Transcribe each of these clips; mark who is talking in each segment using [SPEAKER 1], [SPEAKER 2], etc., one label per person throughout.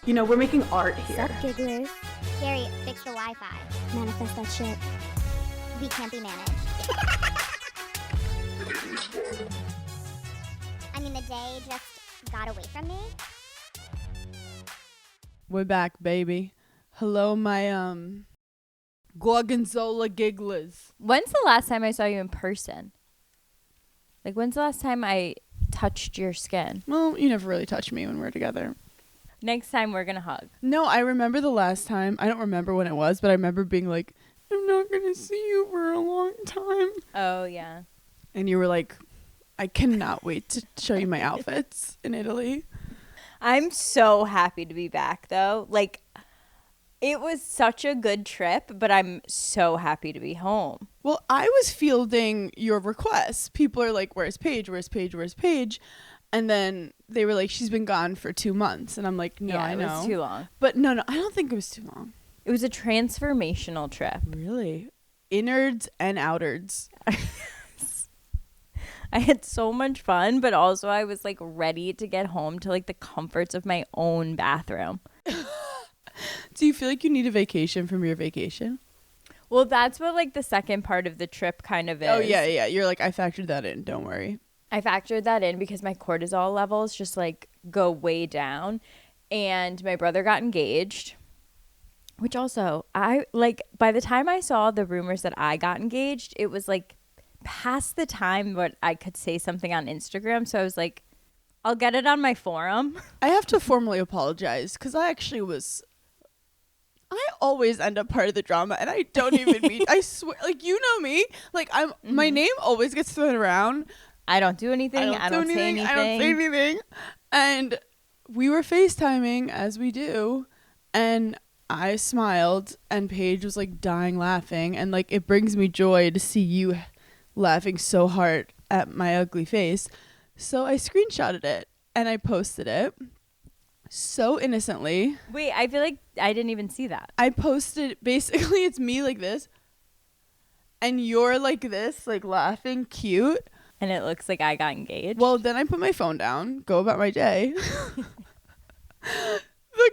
[SPEAKER 1] You know, we're making art here.
[SPEAKER 2] Sup, gigglers?
[SPEAKER 3] Gary, fix the Wi-Fi.
[SPEAKER 2] Manifest that shit.
[SPEAKER 3] We can't be managed. I mean, the day just got away from me.
[SPEAKER 4] We're back, baby. Hello, my Gorgonzola gigglers.
[SPEAKER 5] When's the last time I saw you in person? Like, when's the last time I touched your skin?
[SPEAKER 4] Well, you never really touch me when we're together.
[SPEAKER 5] Next time we're gonna hug.
[SPEAKER 4] No, I remember the last time. I don't remember when it was, but I remember being like, I'm not gonna see you for a long time.
[SPEAKER 5] Oh, yeah.
[SPEAKER 4] And you were like, I cannot wait to show you my outfits in Italy.
[SPEAKER 5] I'm so happy to be back, though. Like, it was such a good trip, but I'm so happy to be home.
[SPEAKER 4] Well, I was fielding your requests. People are like, where's Paige? Where's Paige? Where's Paige? And then they were like, she's been gone for 2 months. And I'm like, no,
[SPEAKER 5] yeah,
[SPEAKER 4] I know.
[SPEAKER 5] It was too long.
[SPEAKER 4] But no, I don't think it was too long.
[SPEAKER 5] It was a transformational trip.
[SPEAKER 4] Really? Innards and outards.
[SPEAKER 5] I had so much fun, but also I was like ready to get home to like the comforts of my own bathroom.
[SPEAKER 4] Do you feel like you need a vacation from your vacation?
[SPEAKER 5] Well, that's what like the second part of the trip kind of is.
[SPEAKER 4] Oh, yeah. You're like, I factored that in. Don't worry.
[SPEAKER 5] I factored that in because my cortisol levels just like go way down. And my brother got engaged, which also I like by the time I saw the rumors that I got engaged, it was like past the time where I could say something on Instagram. So I was like, I'll get it on my forum.
[SPEAKER 4] I have to formally apologize because I always end up part of the drama and I don't even mean, I swear, like, you know me, like my name always gets thrown around.
[SPEAKER 5] I don't do anything. I don't say anything.
[SPEAKER 4] And we were FaceTiming as we do. And I smiled and Paige was like dying laughing. And like, it brings me joy to see you laughing so hard at my ugly face. So I screenshotted it and I posted it so innocently.
[SPEAKER 5] Wait, I feel like I didn't even see that.
[SPEAKER 4] I posted, basically it's me like this. And you're like this, like laughing, cute.
[SPEAKER 5] And it looks like I got engaged.
[SPEAKER 4] Well, then I put my phone down, go about my day. The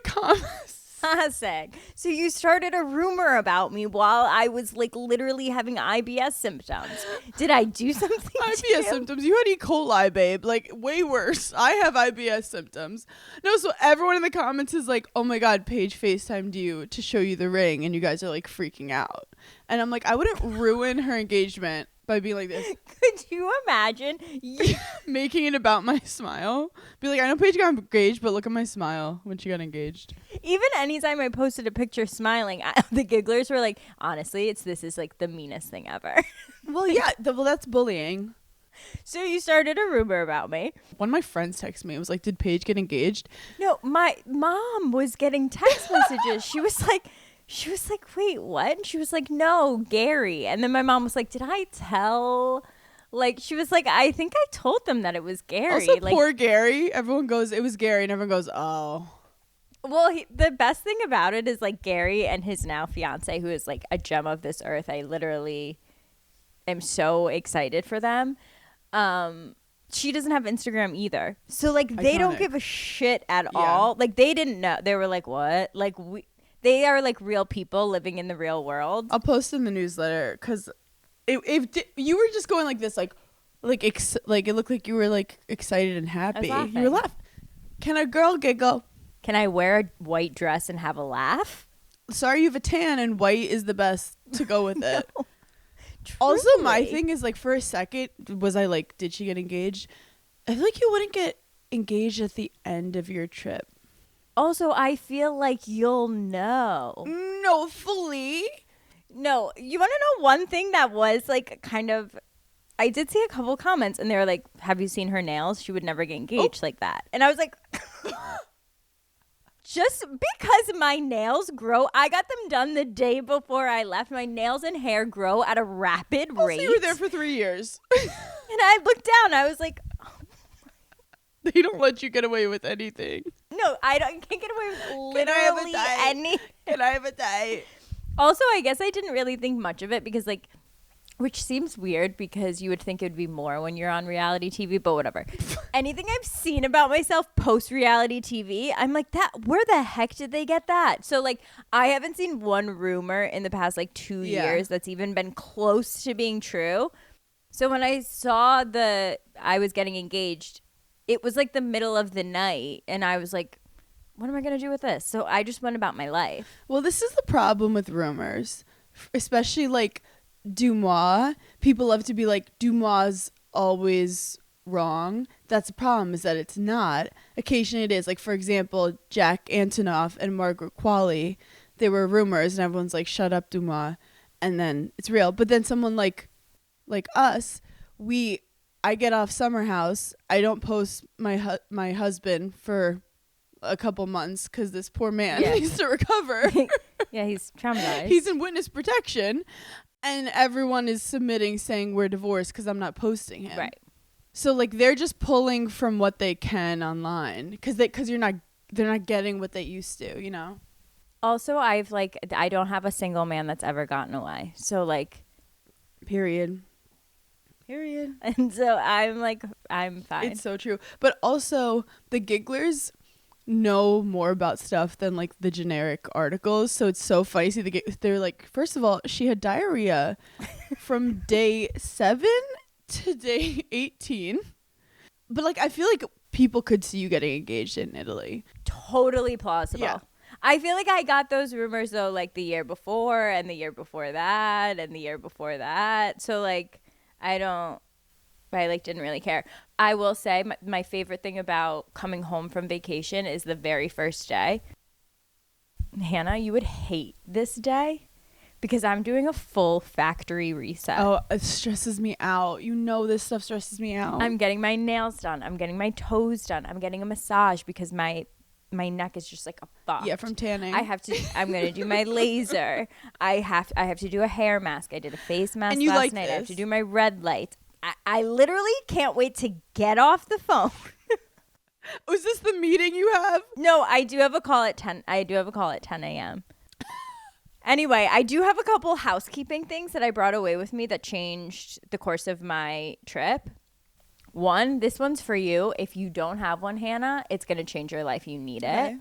[SPEAKER 4] comments.
[SPEAKER 5] Classic. So you started a rumor about me while I was like literally having IBS symptoms. Did I do something
[SPEAKER 4] IBS symptoms? You had E. coli, babe. Like, way worse. I have IBS symptoms. No, so everyone in the comments is like, oh my God, Paige FaceTimed you to show you the ring. And you guys are like freaking out. And I'm like, I wouldn't ruin her engagement by being like this.
[SPEAKER 5] Could you imagine
[SPEAKER 4] making it about my smile? Be like, I know Paige got engaged, but look at my smile when she got engaged.
[SPEAKER 5] Even anytime I posted a picture smiling, the gigglers were like, honestly, this is like the meanest thing ever.
[SPEAKER 4] Well, yeah, well, that's bullying.
[SPEAKER 5] So you started a rumor about me.
[SPEAKER 4] One of my friends texted me. It was like, did Paige get engaged?
[SPEAKER 5] No, my mom was getting text messages. She was like, wait, what? And she was like, no, Gary. And then my mom was like, did I tell? Like, she was like, I think I told them that it was Gary.
[SPEAKER 4] Also,
[SPEAKER 5] like,
[SPEAKER 4] poor Gary. Everyone goes, it was Gary. And everyone goes, oh.
[SPEAKER 5] Well, the best thing about it is like Gary and his now fiance, who is like a gem of this earth. I literally am so excited for them. She doesn't have Instagram either. So like they don't give a shit at all. Like they didn't know. They were like, what? Like they are like real people living in the real world.
[SPEAKER 4] I'll post in the newsletter because if you were just going like this, like it looked like you were like excited and happy. You were laughing. Can a girl giggle?
[SPEAKER 5] Can I wear a white dress and have a laugh?
[SPEAKER 4] Sorry, you have a tan and white is the best to go with it.
[SPEAKER 5] Truly.
[SPEAKER 4] Also, my thing is like for a second, was I like, did she get engaged? I feel like you wouldn't get engaged at the end of your trip.
[SPEAKER 5] Also, I feel like you'll know.
[SPEAKER 4] No, fully.
[SPEAKER 5] No, you want to know one thing that was like kind of, I did see a couple comments and they were like, have you seen her nails? She would never get engaged like that. And I was like, just because my nails grow, I got them done the day before I left. My nails and hair grow at a rapid rate.
[SPEAKER 4] You were there for 3 years.
[SPEAKER 5] And I looked down, I was like, oh.
[SPEAKER 4] They don't let you get away with anything.
[SPEAKER 5] No, I can't get away with literally anything.
[SPEAKER 4] Can I have a date?
[SPEAKER 5] Also, I guess I didn't really think much of it because, like, Which seems weird because you would think it would be more when you're on reality TV, but whatever. Anything I've seen about myself post reality TV, I'm like, that where the heck did they get that? So like I haven't seen one rumor in the past like 2 years that's even been close to being true. So when I saw I was getting engaged, it was like the middle of the night and I was like, what am I going to do with this? So I just went about my life.
[SPEAKER 4] Well, this is the problem with rumors, especially like Dumois. People love to be like, Dumois always wrong. That's the problem, is that it's not. Occasionally it is. Like, for example, Jack Antonoff and Margaret Qualley, they were rumors and everyone's like, shut up, Dumois. And then it's real. But then someone like us, I get off Summer House. I don't post my husband for a couple months because this poor man needs to recover.
[SPEAKER 5] Yeah, he's traumatized.
[SPEAKER 4] He's in witness protection. And everyone is submitting saying we're divorced because I'm not posting him.
[SPEAKER 5] Right.
[SPEAKER 4] So like they're just pulling from what they can online because they're not getting what they used to, you know.
[SPEAKER 5] Also, I don't have a single man that's ever gotten away. So like,
[SPEAKER 4] Period.
[SPEAKER 5] and so I'm like, I'm fine.
[SPEAKER 4] It's so true. But also the gigglers know more about stuff than like the generic articles, so it's so funny. They're like, first of all, she had diarrhea from day 7 to day 18, but like I feel like people could see you getting engaged in Italy.
[SPEAKER 5] Totally plausible.
[SPEAKER 4] Yeah.
[SPEAKER 5] I feel like I got those rumors though like the year before and the year before that and the year before that, so like I didn't really care. I will say my favorite thing about coming home from vacation is the very first day. Hannah, you would hate this day because I'm doing a full factory reset.
[SPEAKER 4] Oh, it stresses me out. You know, this stuff stresses me out.
[SPEAKER 5] I'm getting my nails done. I'm getting my toes done. I'm getting a massage because my neck is just like a fuck.
[SPEAKER 4] Yeah, from tanning.
[SPEAKER 5] I'm going to do my laser. I have to do a hair mask. I did a face mask
[SPEAKER 4] And you
[SPEAKER 5] last
[SPEAKER 4] like
[SPEAKER 5] night.
[SPEAKER 4] this.
[SPEAKER 5] I have to do my red lights. I literally can't wait to get off the phone.
[SPEAKER 4] Was this the meeting you have?
[SPEAKER 5] No, I do have a call at 10. I do have a call at 10 a.m. Anyway, I do have a couple housekeeping things that I brought away with me that changed the course of my trip. One, this one's for you. If you don't have one, Hannah, it's going to change your life. You need it.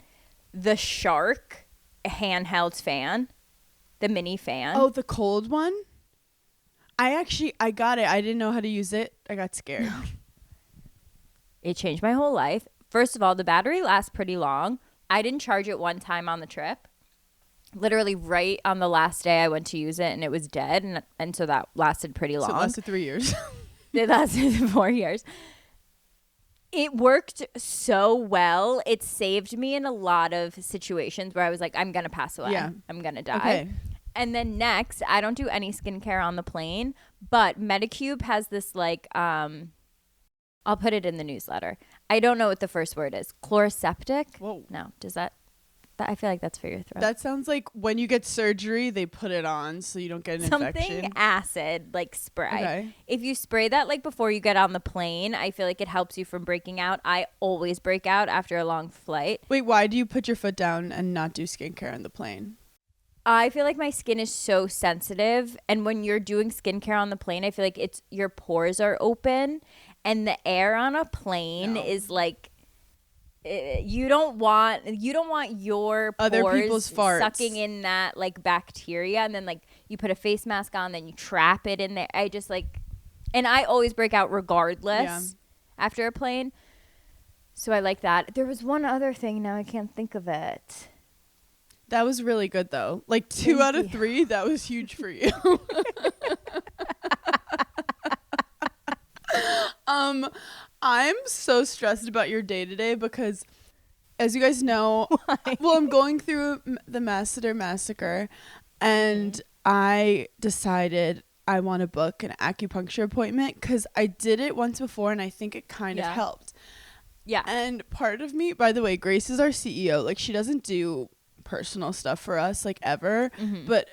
[SPEAKER 5] The Shark handheld fan, the mini fan.
[SPEAKER 4] Oh, the cold one? I got it. I didn't know how to use it. I got scared.
[SPEAKER 5] It changed my whole life. First of all, the battery lasts pretty long. I didn't charge it one time on the trip. Literally right on the last day I went to use it and it was dead. And so that lasted pretty long.
[SPEAKER 4] So it lasted 3 years.
[SPEAKER 5] It lasted 4 years. It worked so well. It saved me in a lot of situations where I was like, I'm going to pass away.
[SPEAKER 4] Yeah.
[SPEAKER 5] I'm going to die.
[SPEAKER 4] Okay.
[SPEAKER 5] And then next, I don't do any skincare on the plane, but Medicube has this like, I'll put it in the newsletter. I don't know what the first word is. Chloroseptic?
[SPEAKER 4] Whoa.
[SPEAKER 5] No. Does that I feel like that's for your throat.
[SPEAKER 4] That sounds like when you get surgery, they put it on so you don't get an infection.
[SPEAKER 5] Something acid, like spray.
[SPEAKER 4] Okay.
[SPEAKER 5] If you spray that like before you get on the plane, I feel like it helps you from breaking out. I always break out after a long flight.
[SPEAKER 4] Wait, why do you put your foot down and not do skincare on the plane?
[SPEAKER 5] I feel like my skin is so sensitive, and when you're doing skincare on the plane, I feel like it's your pores are open, and the air on a plane is like you don't want your
[SPEAKER 4] other
[SPEAKER 5] pores
[SPEAKER 4] people's farts
[SPEAKER 5] sucking in that like bacteria, and then like you put a face mask on, then you trap it in there. I just like, and I always break out regardless after a plane. So I like that. There was one other thing, now I can't think of it.
[SPEAKER 4] That was really good though. Like 2 out of 3, that was huge for you. I'm so stressed about your day today because, as you guys know, well, I'm going through the Masseter Massacre, and I decided I want to book an acupuncture appointment because I did it once before, and I think it kind of helped.
[SPEAKER 5] Yeah.
[SPEAKER 4] And part of me, by the way, Grace is our CEO. Like, she doesn't do personal stuff for us, like, ever.
[SPEAKER 5] Mm-hmm.
[SPEAKER 4] But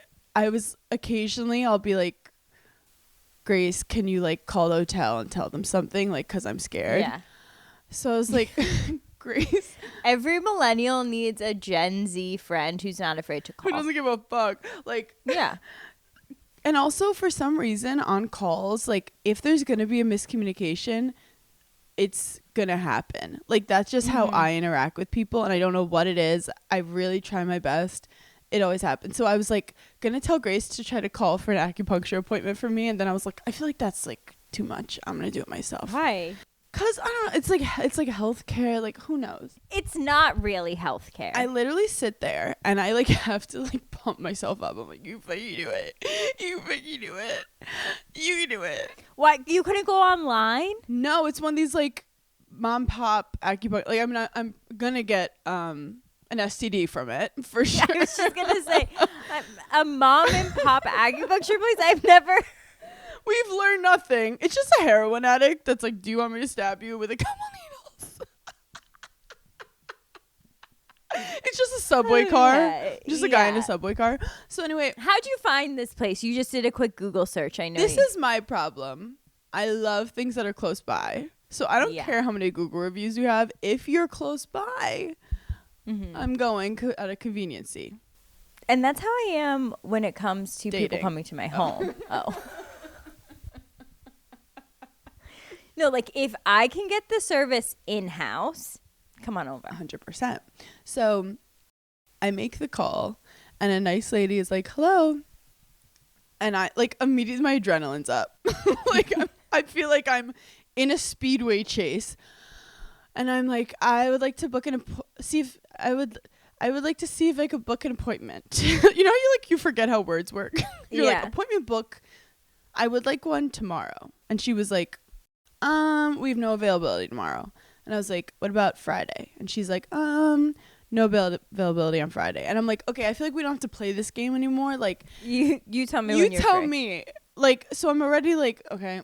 [SPEAKER 4] occasionally I'll be like, Grace, can you like call the hotel and tell them something, like, because I'm scared.
[SPEAKER 5] Yeah.
[SPEAKER 4] So I was like, Grace,
[SPEAKER 5] every millennial needs a Gen Z friend who's not afraid to call.
[SPEAKER 4] who doesn't give a fuck, like,
[SPEAKER 5] yeah.
[SPEAKER 4] And also for some reason on calls, like if there's going to be a miscommunication, it's going to happen. Like that's just how I interact with people. And I don't know what it is. I really try my best. It always happens. So I was like going to tell Grace to try to call for an acupuncture appointment for me. And then I was like, I feel like that's like too much. I'm going to do it myself.
[SPEAKER 5] Why?
[SPEAKER 4] Cause I don't know. It's like healthcare. Like who knows?
[SPEAKER 5] It's not really healthcare.
[SPEAKER 4] I literally sit there and I like have to like pump myself up. I'm like, you fucking do it. You fucking do it. You can do it.
[SPEAKER 5] What? You couldn't go online?
[SPEAKER 4] No, it's one of these like mom pop acupuncture. Like I'm gonna get an STD from it for sure.
[SPEAKER 5] I was just gonna say a mom and pop acupuncture place. I've never.
[SPEAKER 4] We've learned nothing. It's just a heroin addict that's like, do you want me to stab you with a couple needles? It's just a subway car. Just a guy in a subway car. So anyway.
[SPEAKER 5] How'd you find this place? You just did a quick Google search. I know.
[SPEAKER 4] This is my problem. I love things that are close by. So I don't care how many Google reviews you have. If you're close by, I'm going out of conveniency.
[SPEAKER 5] And that's how I am when it comes to
[SPEAKER 4] Dating.
[SPEAKER 5] people coming to my home. No, like if I can get the service in-house, come on over.
[SPEAKER 4] 100%. So I make the call and a nice lady is like, hello. And I like immediately my adrenaline's up. Like I feel like I'm in a speedway chase. And I'm like, I would like to book I would like to see if I could book an appointment. You know, you forget how words work. You're like, appointment book. I would like one tomorrow. And she was like, we have no availability tomorrow. And I was like, what about Friday? And she's like, no availability on Friday. And I'm like, okay, I feel like we don't have to play this game anymore. Like
[SPEAKER 5] you tell me
[SPEAKER 4] you
[SPEAKER 5] when you're
[SPEAKER 4] tell
[SPEAKER 5] free.
[SPEAKER 4] me. Like, so I'm already like, okay.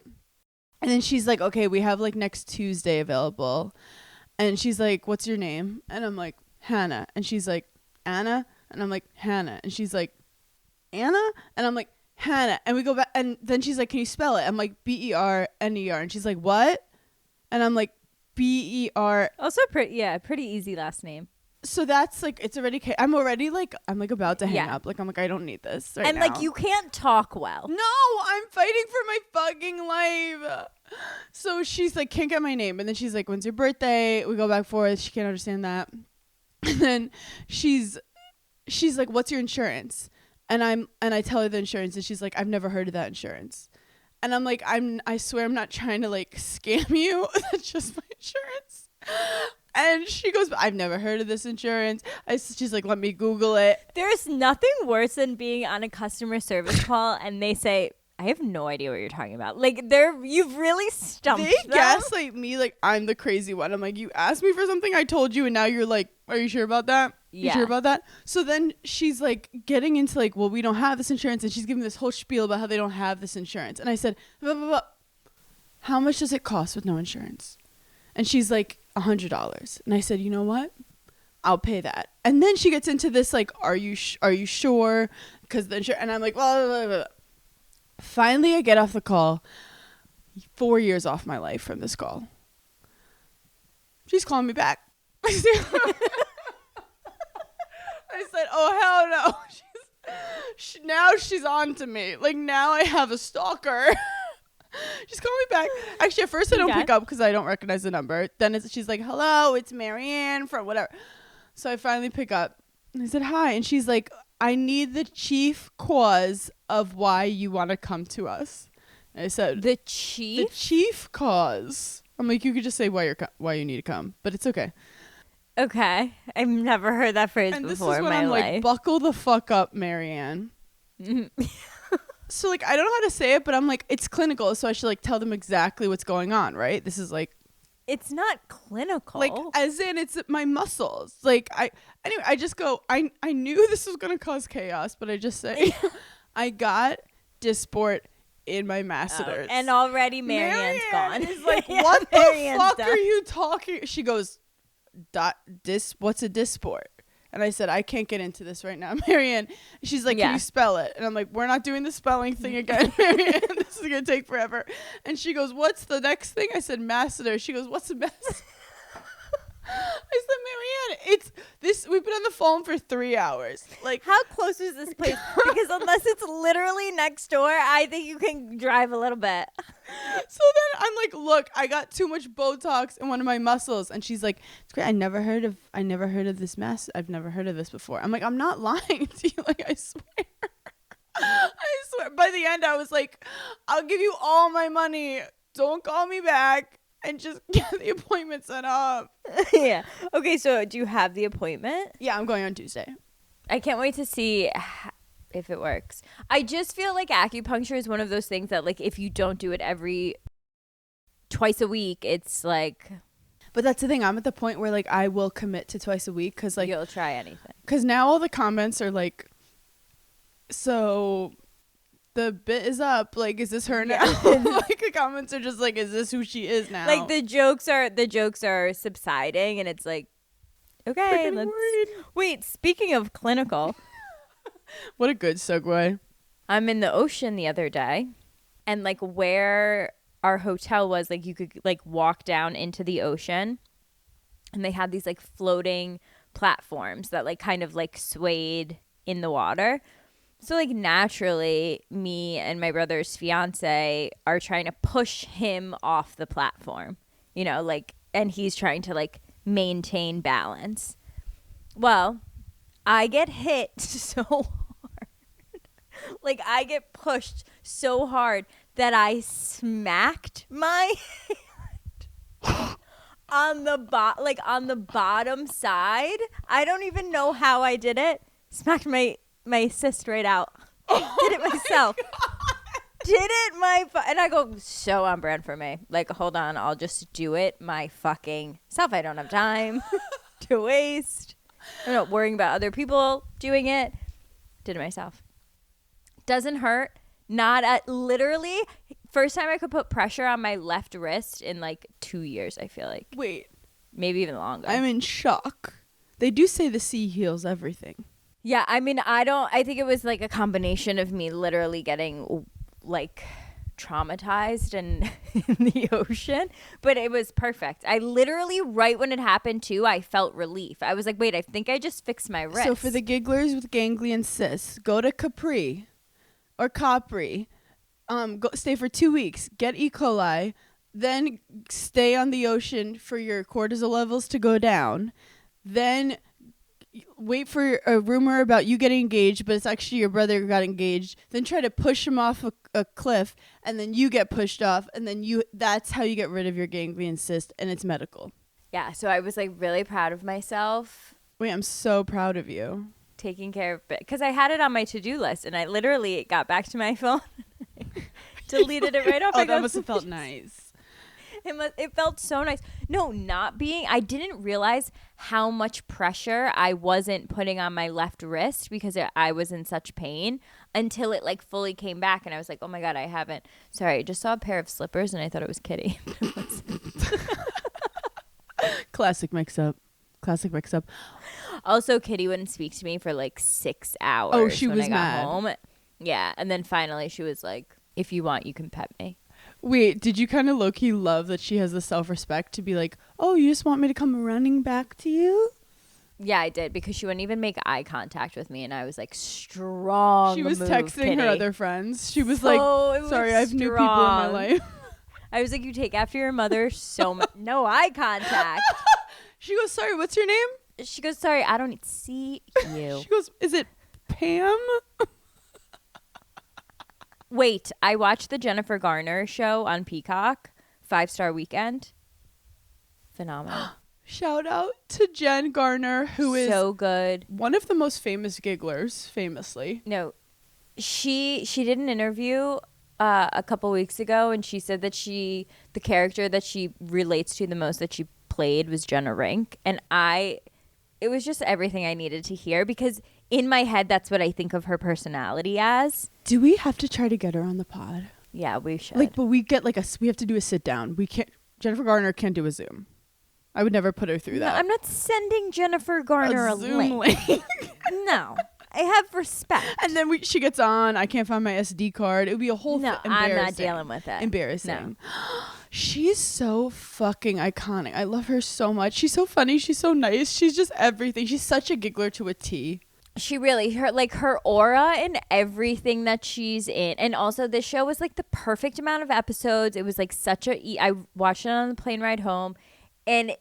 [SPEAKER 4] And then she's like, okay, we have like next Tuesday available. And she's like, what's your name? And I'm like, Hannah. And she's like, Anna? And I'm like, Hannah. And she's like, Anna? And I'm like, Hannah. And we go back. And then she's like, can you spell it? I'm like, Berner. And she's like, what? And I'm like, Ber.
[SPEAKER 5] Also pretty easy last name.
[SPEAKER 4] So that's like, it's already, I'm like about to hang up. Like, I'm like, I don't need this right
[SPEAKER 5] and
[SPEAKER 4] now.
[SPEAKER 5] like, you can't talk well.
[SPEAKER 4] No, I'm fighting for my fucking life. So she's like, can't get my name. And then she's like, when's your birthday? We go back and forth. She can't understand that. And then she's like, what's your insurance? And I tell her the insurance and she's like, I've never heard of that insurance. And I'm like, I swear I'm not trying to like scam you. That's just my insurance. And she goes, I've never heard of this insurance. She's like, let me Google it.
[SPEAKER 5] There's nothing worse than being on a customer service call and they say, I have no idea what you're talking about. Like you've really stumped
[SPEAKER 4] They
[SPEAKER 5] them.
[SPEAKER 4] gaslight me like I'm the crazy one. I'm like, you asked me for something, I told you, and now you're like, are you sure about that? You sure about that? So then she's like getting into like, well, we don't have this insurance, and she's giving this whole spiel about how they don't have this insurance. And I said, how much does it cost with no insurance? And she's like, $100. And I said, you know what? I'll pay that. And then she gets into this like, are you sure? Because the insurance, and I'm like, blah, blah, blah, blah. Finally, I get off the call. 4 years off my life from this call. She's calling me back. I said, oh, hell no. Now she's on to me. Like, now I have a stalker. She's calling me back. Actually, at first I don't pick up because I don't recognize the number. Then she's like, hello, it's Marianne from whatever. So I finally pick up. And I said, hi. And she's like, I need the chief cause of why you want to come to us. And I said,
[SPEAKER 5] The chief
[SPEAKER 4] cause. I'm like, you could just say why you need to come, but it's okay.
[SPEAKER 5] Okay. I've never heard that phrase
[SPEAKER 4] and
[SPEAKER 5] before
[SPEAKER 4] this is
[SPEAKER 5] in
[SPEAKER 4] when
[SPEAKER 5] my
[SPEAKER 4] I'm
[SPEAKER 5] life.
[SPEAKER 4] like, buckle the fuck up, Marianne. So like, I don't know how to say it, but I'm like, it's clinical, so I should like tell them exactly what's going on, right? This is like,
[SPEAKER 5] it's not clinical.
[SPEAKER 4] like as in it's my muscles. Like I just go, I knew this was gonna cause chaos, but I just say I got dysport in my masseters.
[SPEAKER 5] And already Marianne's gone.
[SPEAKER 4] Is like, what the fuck are you talking? She goes, what's a dysport? And I said, I can't get into this right now, Marianne. She's like, can you spell it? And I'm like, we're not doing the spelling thing again, Marianne. This is going to take forever. And she goes, what's the next thing? I said, masseter. She goes, what's a masseter? I said, Marianne, it's this. We've been on the phone for 3 hours. Like,
[SPEAKER 5] How close is this place? Because unless it's literally next door, I think you can drive a little bit.
[SPEAKER 4] so then I'm like, look, I got too much Botox in one of my muscles, and she's like, it's great. I never heard of this mess. I've never heard of this before. I'm like, I'm not lying to you. Like, I swear. I swear. By the end, I was like, I'll give you all my money. Don't call me back. And just get the appointment set up.
[SPEAKER 5] Yeah. Okay, so do you have the appointment?
[SPEAKER 4] Yeah, I'm going on Tuesday.
[SPEAKER 5] I can't wait to see if it works. I just feel like acupuncture is one of those things that, like, if you don't do it twice a week, it's like...
[SPEAKER 4] But that's the thing. I'm at the point where, like, I will commit to twice a week. Because, like...
[SPEAKER 5] You'll try anything.
[SPEAKER 4] Because now all the comments are, like... So... The bit is up. Like, is this her now? Like, the comments are just like, is this who she is now?
[SPEAKER 5] Like, the jokes are subsiding, and it's like, okay, let's... Wait, speaking of clinical...
[SPEAKER 4] What a good segue.
[SPEAKER 5] I'm in the ocean the other day, and, like, where our hotel was, like, you could, like, walk down into the ocean, and they had these, like, floating platforms that, like, kind of, like, swayed in the water. So, like, naturally, me and my brother's fiance are trying to push him off the platform, you know, like, and he's trying to, like, maintain balance. Well, I get hit so hard. Like, I get pushed so hard that I smacked my hand on the bottom side. I don't even know how I did it. Smacked my cyst right out. Did it myself. Did it and I go, so on brand for me. Like, hold on, I'll just do it my fucking self. I don't have time to waste. I'm not worrying about other people doing it. Did it myself. Doesn't hurt. Not at literally first time I could put pressure on my left wrist in like 2 years, I feel like.
[SPEAKER 4] Wait.
[SPEAKER 5] Maybe even longer.
[SPEAKER 4] I'm in shock. They do say the sea heals everything.
[SPEAKER 5] Yeah, I mean, I think it was like a combination of me literally getting like traumatized and in the ocean, but it was perfect. I literally, right when it happened too, I felt relief. I was like, wait, I think I just fixed my wrist.
[SPEAKER 4] So for the gigglers with ganglion cysts, go to Capri or Capri. Stay for 2 weeks, get E. coli, then stay on the ocean for your cortisol levels to go down, then wait for a rumor about you getting engaged, but it's actually your brother who got engaged, then try to push him off a cliff, and then you get pushed off, and then that's how you get rid of your ganglion cyst, and it's medical.
[SPEAKER 5] Yeah, so I was like really proud of myself.
[SPEAKER 4] Wait, I'm so proud of you.
[SPEAKER 5] Taking care of it, because I had it on my to-do list, and I literally got back to my phone, deleted it right off.
[SPEAKER 4] Oh, that must have felt nice.
[SPEAKER 5] It felt so nice. No, I didn't realize how much pressure I wasn't putting on my left wrist because I was in such pain until it like fully came back. And I was like, oh my God, I haven't. Sorry, I just saw a pair of slippers and I thought it was Kitty.
[SPEAKER 4] Classic mix up.
[SPEAKER 5] Also, Kitty wouldn't speak to me for like 6 hours.
[SPEAKER 4] Oh, she was
[SPEAKER 5] when I got
[SPEAKER 4] mad.
[SPEAKER 5] home. Yeah. And then finally she was like, if you want, you can pet me.
[SPEAKER 4] Wait, did you kind of low-key love that she has the self-respect to be like, oh, you just want me to come running back to you?
[SPEAKER 5] Yeah, I did, because she wouldn't even make eye contact with me, and I was like, strong.
[SPEAKER 4] She was
[SPEAKER 5] move,
[SPEAKER 4] texting
[SPEAKER 5] Kitty.
[SPEAKER 4] her other friends. She was like, sorry, I have new people in my life.
[SPEAKER 5] I was like, you take after your mother so much. No eye contact.
[SPEAKER 4] She goes, sorry, what's your name?
[SPEAKER 5] She goes, sorry, I don't see you.
[SPEAKER 4] She goes, is it Pam?
[SPEAKER 5] Wait, I watched the Jennifer Garner show on Peacock, 5-star weekend. Phenomenal.
[SPEAKER 4] Shout out to Jen Garner, who is
[SPEAKER 5] so good.
[SPEAKER 4] One of the most famous gigglers, famously.
[SPEAKER 5] No, she did an interview a couple weeks ago, and she said that the character that she relates to the most that she played was Jenna Rink, and it was just everything I needed to hear, because in my head that's what I think of her personality as.
[SPEAKER 4] Do we have to try to get her on the pod?
[SPEAKER 5] Yeah, we should.
[SPEAKER 4] Like, but we have to do a sit down. We can't. Jennifer Garner can't do a Zoom. I would never put her through that.
[SPEAKER 5] I'm not sending Jennifer Garner a
[SPEAKER 4] Zoom link.
[SPEAKER 5] No. I have respect.
[SPEAKER 4] And then she gets on. I can't find my SD card. It would be a whole
[SPEAKER 5] No, I'm not dealing with it.
[SPEAKER 4] Embarrassing. She's so fucking iconic. I love her so much. She's so funny. She's so nice. She's just everything. She's such a giggler to a T.
[SPEAKER 5] She really, her aura and everything that she's in. And also this show was like the perfect amount of episodes. It was like I watched it on the plane ride home. And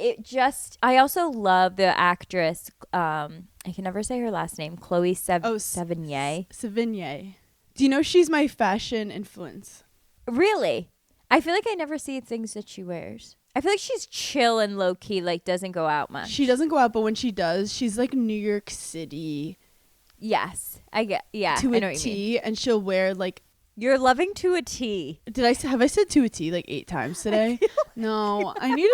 [SPEAKER 5] I also love the actress, I can never say her last name, Chloe Sevigny.
[SPEAKER 4] Sevigny. Do you know she's my fashion influence?
[SPEAKER 5] Really? I feel like I never see things that she wears. I feel like she's chill and low key, like doesn't go out much.
[SPEAKER 4] She doesn't go out, but when she does, she's like New York City.
[SPEAKER 5] Yes, I get. Yeah,
[SPEAKER 4] to
[SPEAKER 5] I know
[SPEAKER 4] a
[SPEAKER 5] what you mean.
[SPEAKER 4] T, and she'll wear like.
[SPEAKER 5] You're loving to a T.
[SPEAKER 4] Have I said to a T like 8 times today? No, I need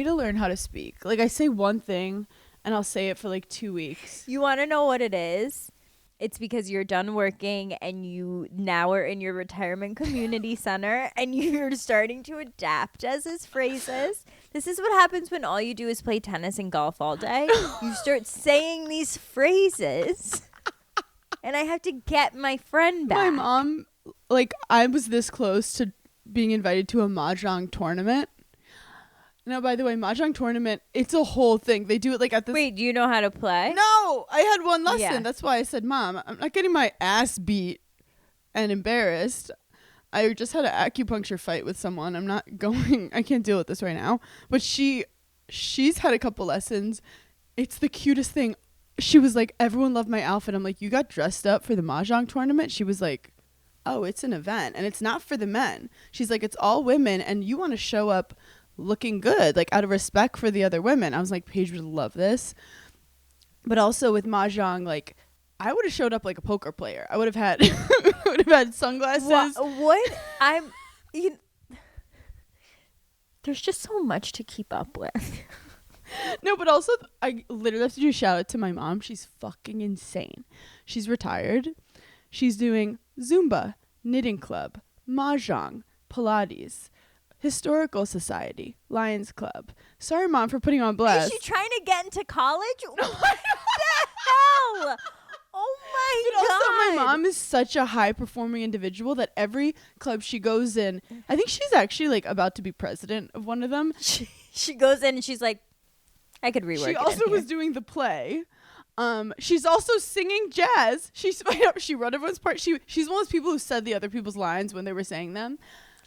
[SPEAKER 4] to learn how to speak. Like I say one thing, and I'll say it for like 2 weeks.
[SPEAKER 5] You want to know what it is? It's because you're done working and you now are in your retirement community center and you're starting to adapt as his phrases. This is what happens when all you do is play tennis and golf all day. You start saying these phrases and I have to get my friend back.
[SPEAKER 4] My mom, like I was this close to being invited to a mahjong tournament. Now, by the way, mahjong tournament, it's a whole thing. They do it like at this.
[SPEAKER 5] Wait, do you know how to play?
[SPEAKER 4] No, I had one lesson.
[SPEAKER 5] Yeah.
[SPEAKER 4] That's why I said, Mom, I'm not getting my ass beat and embarrassed. I just had an acupuncture fight with someone. I'm not going. I can't deal with this right now. But she's had a couple lessons. It's the cutest thing. She was like, everyone loved my outfit. I'm like, you got dressed up for the mahjong tournament? She was like, oh, it's an event and it's not for the men. She's like, it's all women and you want to show up looking good, like out of respect for the other women. I was like, Paige would love this. But also with mahjong, like I would have showed up like a poker player. I would have had sunglasses.
[SPEAKER 5] There's just so much to keep up with.
[SPEAKER 4] No, but also I literally have to do a shout out to my mom. She's fucking insane. She's retired. She's doing Zumba, knitting club, mahjong, Pilates, Historical Society, Lions Club. Sorry, Mom, for putting on blast.
[SPEAKER 5] Is she trying to get into college? What the hell? Oh my
[SPEAKER 4] But
[SPEAKER 5] God.
[SPEAKER 4] also, my mom is such a high-performing individual that every club she goes in, I think she's actually like about to be president of one of them.
[SPEAKER 5] She goes in and she's like, I could rework it.
[SPEAKER 4] She also was doing the play. She's also singing jazz. She wrote everyone's part. She's one of those people who said the other people's lines when they were saying them.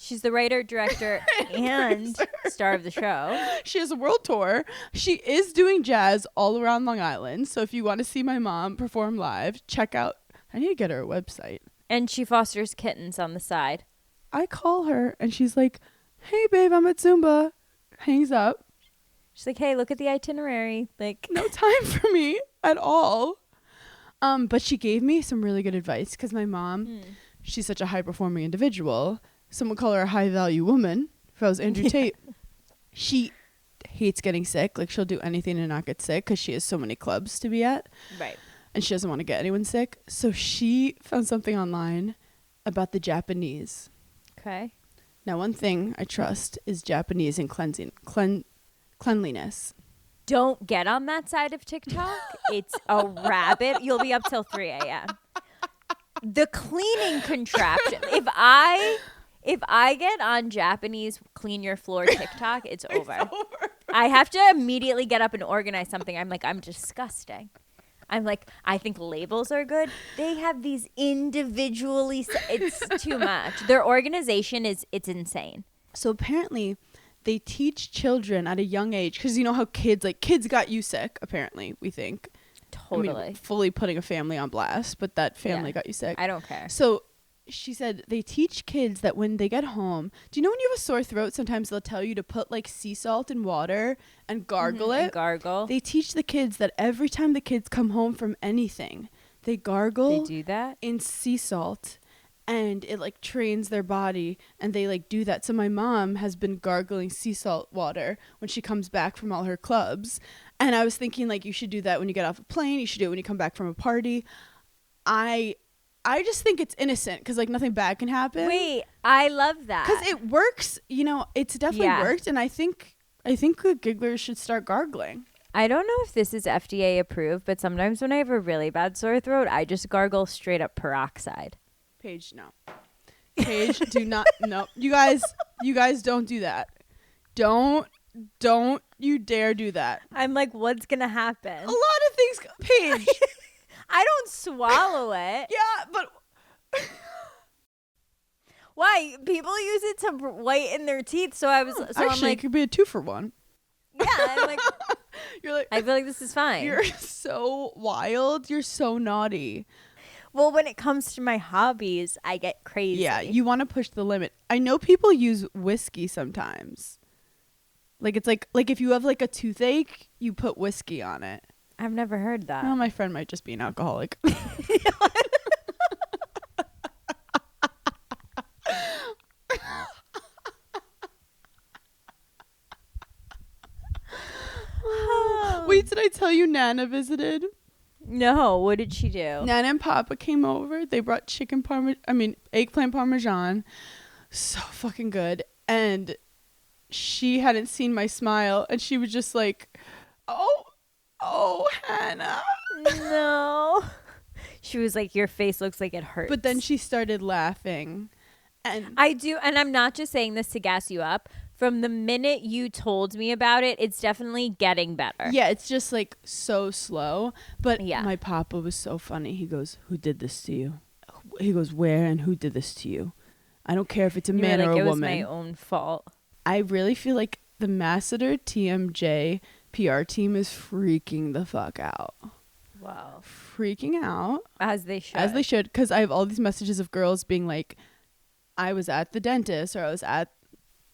[SPEAKER 5] She's the writer, director, and star of the show.
[SPEAKER 4] She has a world tour. She is doing jazz all around Long Island. So if you want to see my mom perform live, check out. I need to get her a website.
[SPEAKER 5] And she fosters kittens on the side.
[SPEAKER 4] I call her and she's like, hey, babe, I'm at Zumba. Hangs up.
[SPEAKER 5] She's like, hey, look at the itinerary. Like,
[SPEAKER 4] No time for me at all. But she gave me some really good advice because my mom, she's such a high-performing individual. Some would call her a high-value woman. If I was Andrew Tate, she hates getting sick. Like, she'll do anything to not get sick because she has so many clubs to be at.
[SPEAKER 5] right.
[SPEAKER 4] And she doesn't want to get anyone sick. So she found something online about the Japanese.
[SPEAKER 5] Okay.
[SPEAKER 4] Now, one thing I trust is Japanese and cleanliness.
[SPEAKER 5] Don't get on that side of TikTok. It's a rabbit. You'll be up till 3 a.m. The cleaning contraption. If I get on Japanese clean your floor TikTok, it's over. I have to immediately get up and organize something. I'm like, I'm disgusting. I'm like, I think labels are good. They have these individually. It's too much. Their organization it's insane.
[SPEAKER 4] So apparently they teach children at a young age, because you know how kids got you sick, apparently, we think.
[SPEAKER 5] Totally.
[SPEAKER 4] I mean, fully putting a family on blast, but that family got you sick.
[SPEAKER 5] I don't care.
[SPEAKER 4] So she said they teach kids that when they get home, do you know when you have a sore throat, sometimes they'll tell you to put like sea salt in water and gargle it?
[SPEAKER 5] And gargle.
[SPEAKER 4] They teach the kids that every time the kids come home from anything, they gargle
[SPEAKER 5] They do that?
[SPEAKER 4] in sea salt, and it like trains their body, and they like do that. So my mom has been gargling sea salt water when she comes back from all her clubs. And I was thinking like you should do that when you get off a plane. You should do it when you come back from a party. I just think it's innocent because like nothing bad can happen.
[SPEAKER 5] Wait, I love that.
[SPEAKER 4] Because it works. You know, it's definitely worked. And I think the gigglers should start gargling.
[SPEAKER 5] I don't know if this is FDA approved, but sometimes when I have a really bad sore throat, I just gargle straight up peroxide.
[SPEAKER 4] Paige, no. Paige, do not. No, you guys don't do that. Don't you dare do that.
[SPEAKER 5] I'm like, what's gonna happen?
[SPEAKER 4] A lot of things, Paige.
[SPEAKER 5] I don't swallow it.
[SPEAKER 4] Yeah, but
[SPEAKER 5] Why? People use it to whiten their teeth. So
[SPEAKER 4] actually,
[SPEAKER 5] I'm like,
[SPEAKER 4] it could be a 2-for-1.
[SPEAKER 5] yeah. I'm like,
[SPEAKER 4] You're like,
[SPEAKER 5] I feel like this is fine.
[SPEAKER 4] you're so wild. You're so naughty.
[SPEAKER 5] Well, when it comes to my hobbies, I get crazy.
[SPEAKER 4] Yeah, you want to push the limit. I know people use whiskey sometimes. Like it's like if you have like a toothache, you put whiskey on it.
[SPEAKER 5] I've never heard that.
[SPEAKER 4] Well, my friend might just be an alcoholic. Wait, did I tell you Nana visited?
[SPEAKER 5] No, what did she do?
[SPEAKER 4] Nana and Papa came over. They brought eggplant parmesan. So fucking good. And she hadn't seen my smile, and she was just like, oh, Hannah.
[SPEAKER 5] No. She was like, your face looks like it hurts.
[SPEAKER 4] But then she started laughing. And
[SPEAKER 5] I do, and I'm not just saying this to gas you up. From the minute you told me about it, it's definitely getting better.
[SPEAKER 4] yeah, it's just like so slow. But
[SPEAKER 5] Yeah.
[SPEAKER 4] my Papa was so funny. He goes, who did this to you? He goes, where and who did this to you? I don't care if it's a
[SPEAKER 5] You were
[SPEAKER 4] man
[SPEAKER 5] like,
[SPEAKER 4] or a
[SPEAKER 5] it was
[SPEAKER 4] woman.
[SPEAKER 5] my own fault.
[SPEAKER 4] I really feel like the Masseter TMJ PR team is freaking the fuck out.
[SPEAKER 5] Wow.
[SPEAKER 4] Freaking out.
[SPEAKER 5] As they should.
[SPEAKER 4] As they should, because I have all these messages of girls being like, I was at the dentist or I was at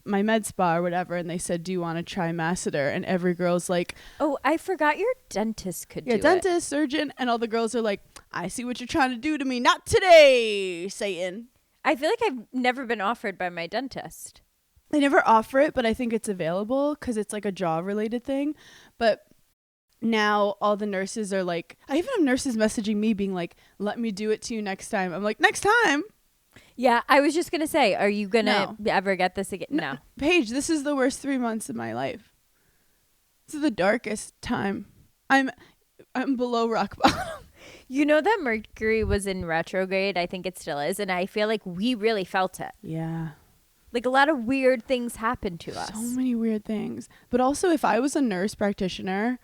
[SPEAKER 4] my med spa or whatever, and they said, do you want to try Masseter? And every girl's like,
[SPEAKER 5] Oh, I forgot your dentist could do it.
[SPEAKER 4] dentist, surgeon. And all the girls are like, I see what you're trying to do to me. Not today, Satan.
[SPEAKER 5] I feel like I've never been offered by my dentist.
[SPEAKER 4] They never offer it, but I think it's available because it's like a jaw related thing. But now all the nurses are like, I even have nurses messaging me being like, let me do it to you next time. I'm like, next time?
[SPEAKER 5] Yeah, I was just going to say, are you going to ever get this again? No.
[SPEAKER 4] Paige, this is the worst 3 months of my life. This is the darkest time. I'm below rock bottom.
[SPEAKER 5] You know that Mercury was in retrograde? I think it still is. And I feel like we really felt it.
[SPEAKER 4] Yeah.
[SPEAKER 5] Like a lot of weird things happened to us.
[SPEAKER 4] So many weird things. But also, if I was a nurse practitioner,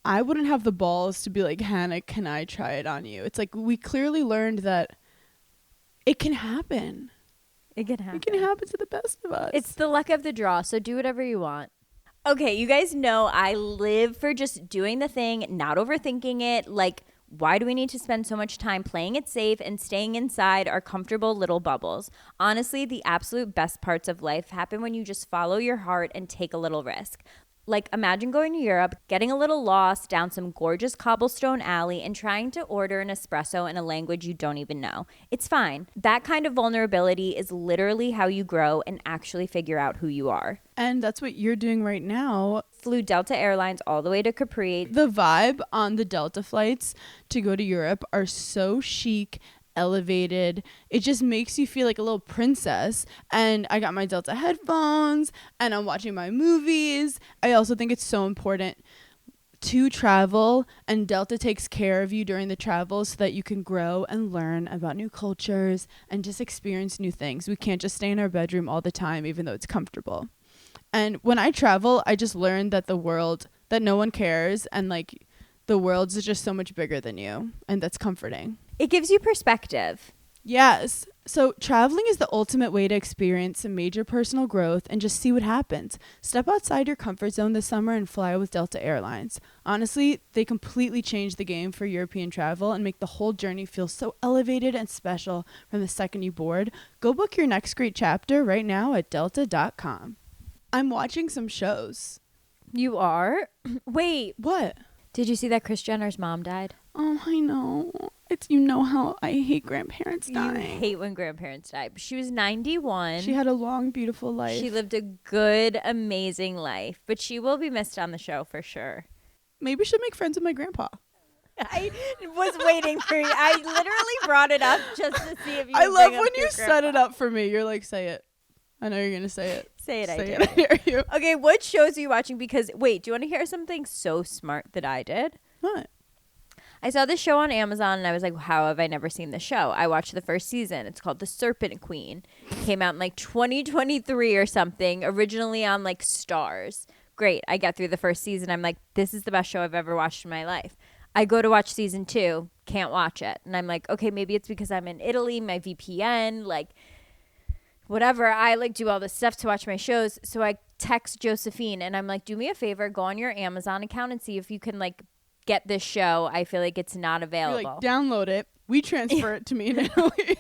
[SPEAKER 4] I wouldn't have the balls to be like, Hannah, can I try it on you? It's like we clearly learned that it can happen.
[SPEAKER 5] It can happen.
[SPEAKER 4] It can happen to the best of us.
[SPEAKER 5] It's the luck of the draw, so do whatever you want. Okay, you guys know I live for just doing the thing, not overthinking it. Like, why do we need to spend so much time playing it safe and staying inside our comfortable little bubbles? Honestly, the absolute best parts of life happen when you just follow your heart and take a little risk. Like, imagine going to Europe, getting a little lost down some gorgeous cobblestone alley and trying to order an espresso in a language you don't even know. It's fine. That kind of vulnerability is literally how you grow and actually figure out who you are.
[SPEAKER 4] And that's what you're doing right now.
[SPEAKER 5] Flew Delta Airlines all the way to Capri.
[SPEAKER 4] The vibe on the Delta flights to go to Europe are so chic, elevated. It just makes you feel like a little princess. And I got my Delta headphones and I'm watching my movies. I also think it's so important to travel, and Delta takes care of you during the travel so that you can grow and learn about new cultures and just experience new things. We can't just stay in our bedroom all the time, even though it's comfortable. And when I travel, I just learned that that no one cares, and like the world's just so much bigger than you, and that's comforting.
[SPEAKER 5] It gives you perspective.
[SPEAKER 4] Yes. So traveling is the ultimate way to experience some major personal growth and just see what happens. Step outside your comfort zone this summer and fly with Delta Airlines. Honestly, they completely changed the game for European travel and make the whole journey feel so elevated and special from the second you board. Go book your next great chapter right now at delta.com. I'm watching some shows.
[SPEAKER 5] You are? Wait,
[SPEAKER 4] What?
[SPEAKER 5] did you see that Kris Jenner's mom died?
[SPEAKER 4] Oh, I know. You know how I hate grandparents dying.
[SPEAKER 5] You hate when grandparents die. She was 91.
[SPEAKER 4] She had a long, beautiful life.
[SPEAKER 5] She lived a good, amazing life, but she will be missed on the show for sure.
[SPEAKER 4] Maybe she'll make friends with my grandpa.
[SPEAKER 5] I was waiting for you. I literally brought it up just to see if you
[SPEAKER 4] I
[SPEAKER 5] would
[SPEAKER 4] love
[SPEAKER 5] bring up
[SPEAKER 4] when
[SPEAKER 5] your
[SPEAKER 4] you set
[SPEAKER 5] grandpa.
[SPEAKER 4] it up for me. You're like, say it. I know you're going to say it.
[SPEAKER 5] Say it, I
[SPEAKER 4] Say
[SPEAKER 5] do.
[SPEAKER 4] it, I hear you.
[SPEAKER 5] Okay, what shows are you watching? Because, wait, do you want to hear something so smart that I did?
[SPEAKER 4] What?
[SPEAKER 5] I saw this show on Amazon, and I was like, how have I never seen this show? I watched the first season. It's called The Serpent Queen. Came out in like 2023 or something, originally on like Stars. Great. I get through the first season. I'm like, this is the best show I've ever watched in my life. I go to watch season 2, can't watch it. And I'm like, okay, maybe it's because I'm in Italy, my VPN, like whatever. I like do all this stuff to watch my shows. So I text Josephine and I'm like, do me a favor, go on your Amazon account and see if you can like get this show. I feel like it's not available.
[SPEAKER 4] You're like, download it. We transfer it to me in Italy.